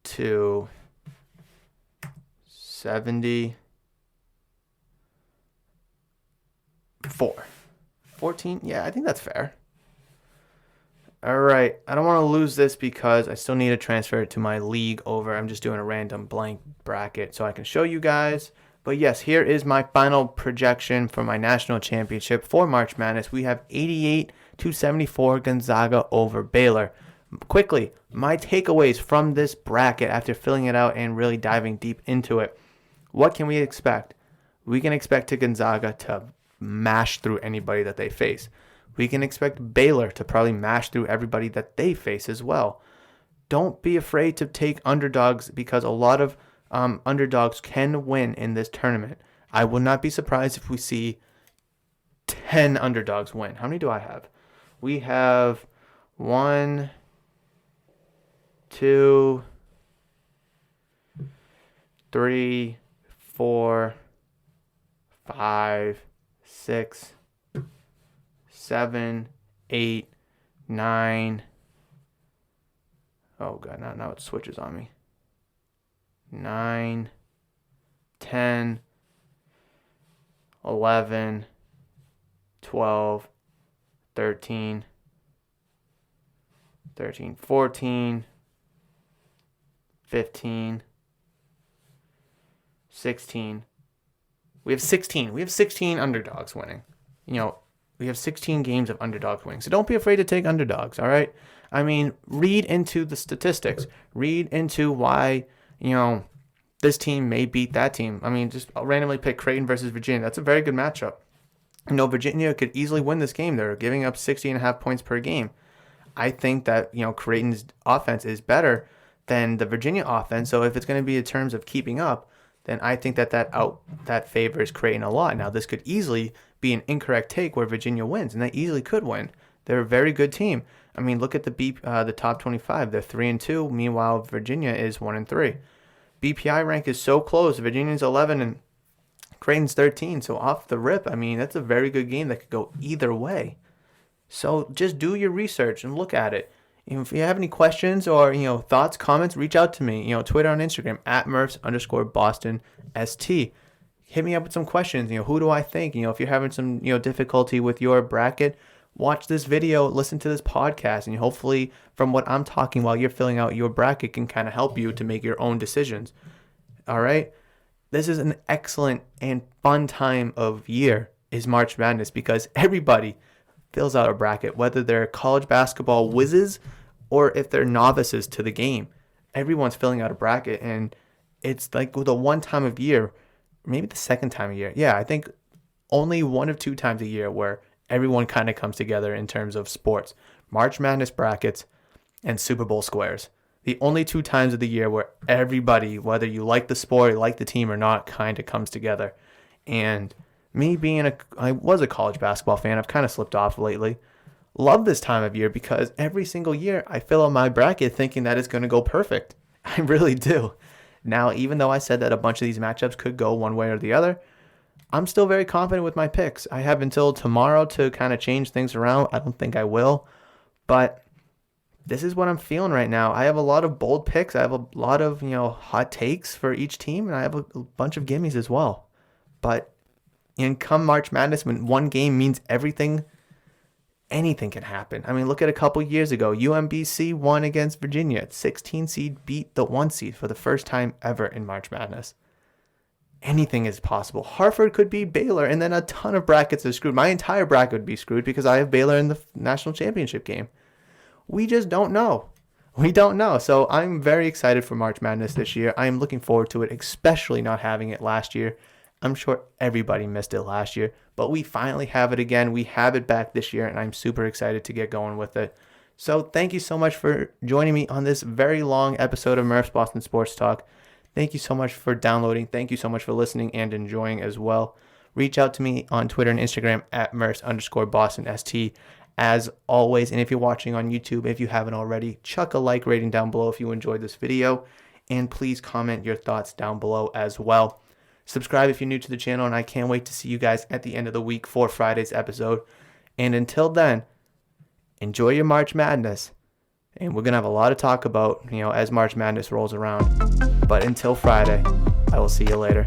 to 74. 14? Yeah, I think that's fair. All right. I don't want to lose this because I still need to transfer it to my league over. I'm just doing a random blank bracket so I can show you guys. But yes, here is my final projection for my national championship for March Madness. We have 88 to 74 Gonzaga over Baylor. Quickly, my takeaways from this bracket after filling it out and really diving deep into it. What can we expect? We can expect Gonzaga to mash through anybody that they face. We can expect Baylor to probably mash through everybody that they face as well. Don't be afraid to take underdogs because a lot of underdogs can win in this tournament. I would not be surprised if we see 10 underdogs win. How many do I have? We have 1, 2, 3, 4, 5, 6, 7, 8, 9. Oh god, now it switches on me. 9, 10, 11, 12, 13, 14, 15, 16. We have 16. We have 16 underdogs winning. We have 16 games of underdogs winning. So don't be afraid to take underdogs, all right? I mean, read into the statistics. Read into why, this team may beat that team. I mean, just randomly pick Creighton versus Virginia. That's a very good matchup. Virginia could easily win this game. They're giving up 60.5 points per game. I think that, Creighton's offense is better than the Virginia offense. So if it's going to be in terms of keeping up, then I think that favors Creighton a lot. Now, this could easily be an incorrect take where Virginia wins, and they easily could win. They're a very good team. I mean, look at the top 25. They're 3-2. Meanwhile, Virginia is 1-3. BPI rank is so close. Virginia's 11 and Creighton's 13. So off the rip, I mean, that's a very good game that could go either way. So just do your research and look at it. If you have any questions or thoughts, comments, reach out to me. Twitter and Instagram at Murphs_BostonST. Hit me up with some questions. Who do I think? If you're having some difficulty with your bracket, watch this video, listen to this podcast, and hopefully from what I'm talking while you're filling out your bracket can kind of help you to make your own decisions. All right? This is an excellent and fun time of year is March Madness because everybody fills out a bracket, whether they're college basketball whizzes or if they're novices to the game. Everyone's filling out a bracket, and it's like the one time of year, maybe the second time of year. Yeah, I think only one of two times a year where everyone kind of comes together in terms of sports. March Madness brackets and Super Bowl squares. The only two times of the year where everybody, whether you like the sport, like the team or not, kind of comes together. And me I was a college basketball fan. I've kind of slipped off lately. Love this time of year because every single year I fill out my bracket thinking that it's going to go perfect. I really do. Now, even though I said that a bunch of these matchups could go one way or the other, I'm still very confident with my picks. I have until tomorrow to kind of change things around. I don't think I will, but this is what I'm feeling right now. I have a lot of bold picks. I have a lot of, hot takes for each team, and I have a bunch of gimmies as well. But come March Madness, when one game means everything, anything can happen. I mean, look at a couple years ago. UMBC won against Virginia. 16 seed beat the 1 seed for the first time ever in March Madness. Anything is possible. Hartford could beat Baylor, and then a ton of brackets are screwed. My entire bracket would be screwed because I have Baylor in the national championship game. We just don't know. We don't know. So I'm very excited for March Madness this year. I am looking forward to it, especially not having it last year. I'm sure everybody missed it last year, but we finally have it again. We have it back this year, and I'm super excited to get going with it. So thank you so much for joining me on this very long episode of Murph's Boston Sports Talk. Thank you so much for downloading. Thank you so much for listening and enjoying as well. Reach out to me on Twitter and Instagram at Murphs_BostonST as always. And if you're watching on YouTube, if you haven't already, chuck a like rating down below if you enjoyed this video. And please comment your thoughts down below as well. Subscribe if you're new to the channel, and I can't wait to see you guys at the end of the week for Friday's episode. And until then, enjoy your March Madness. And we're going to have a lot of talk about, as March Madness rolls around. But until Friday, I will see you later.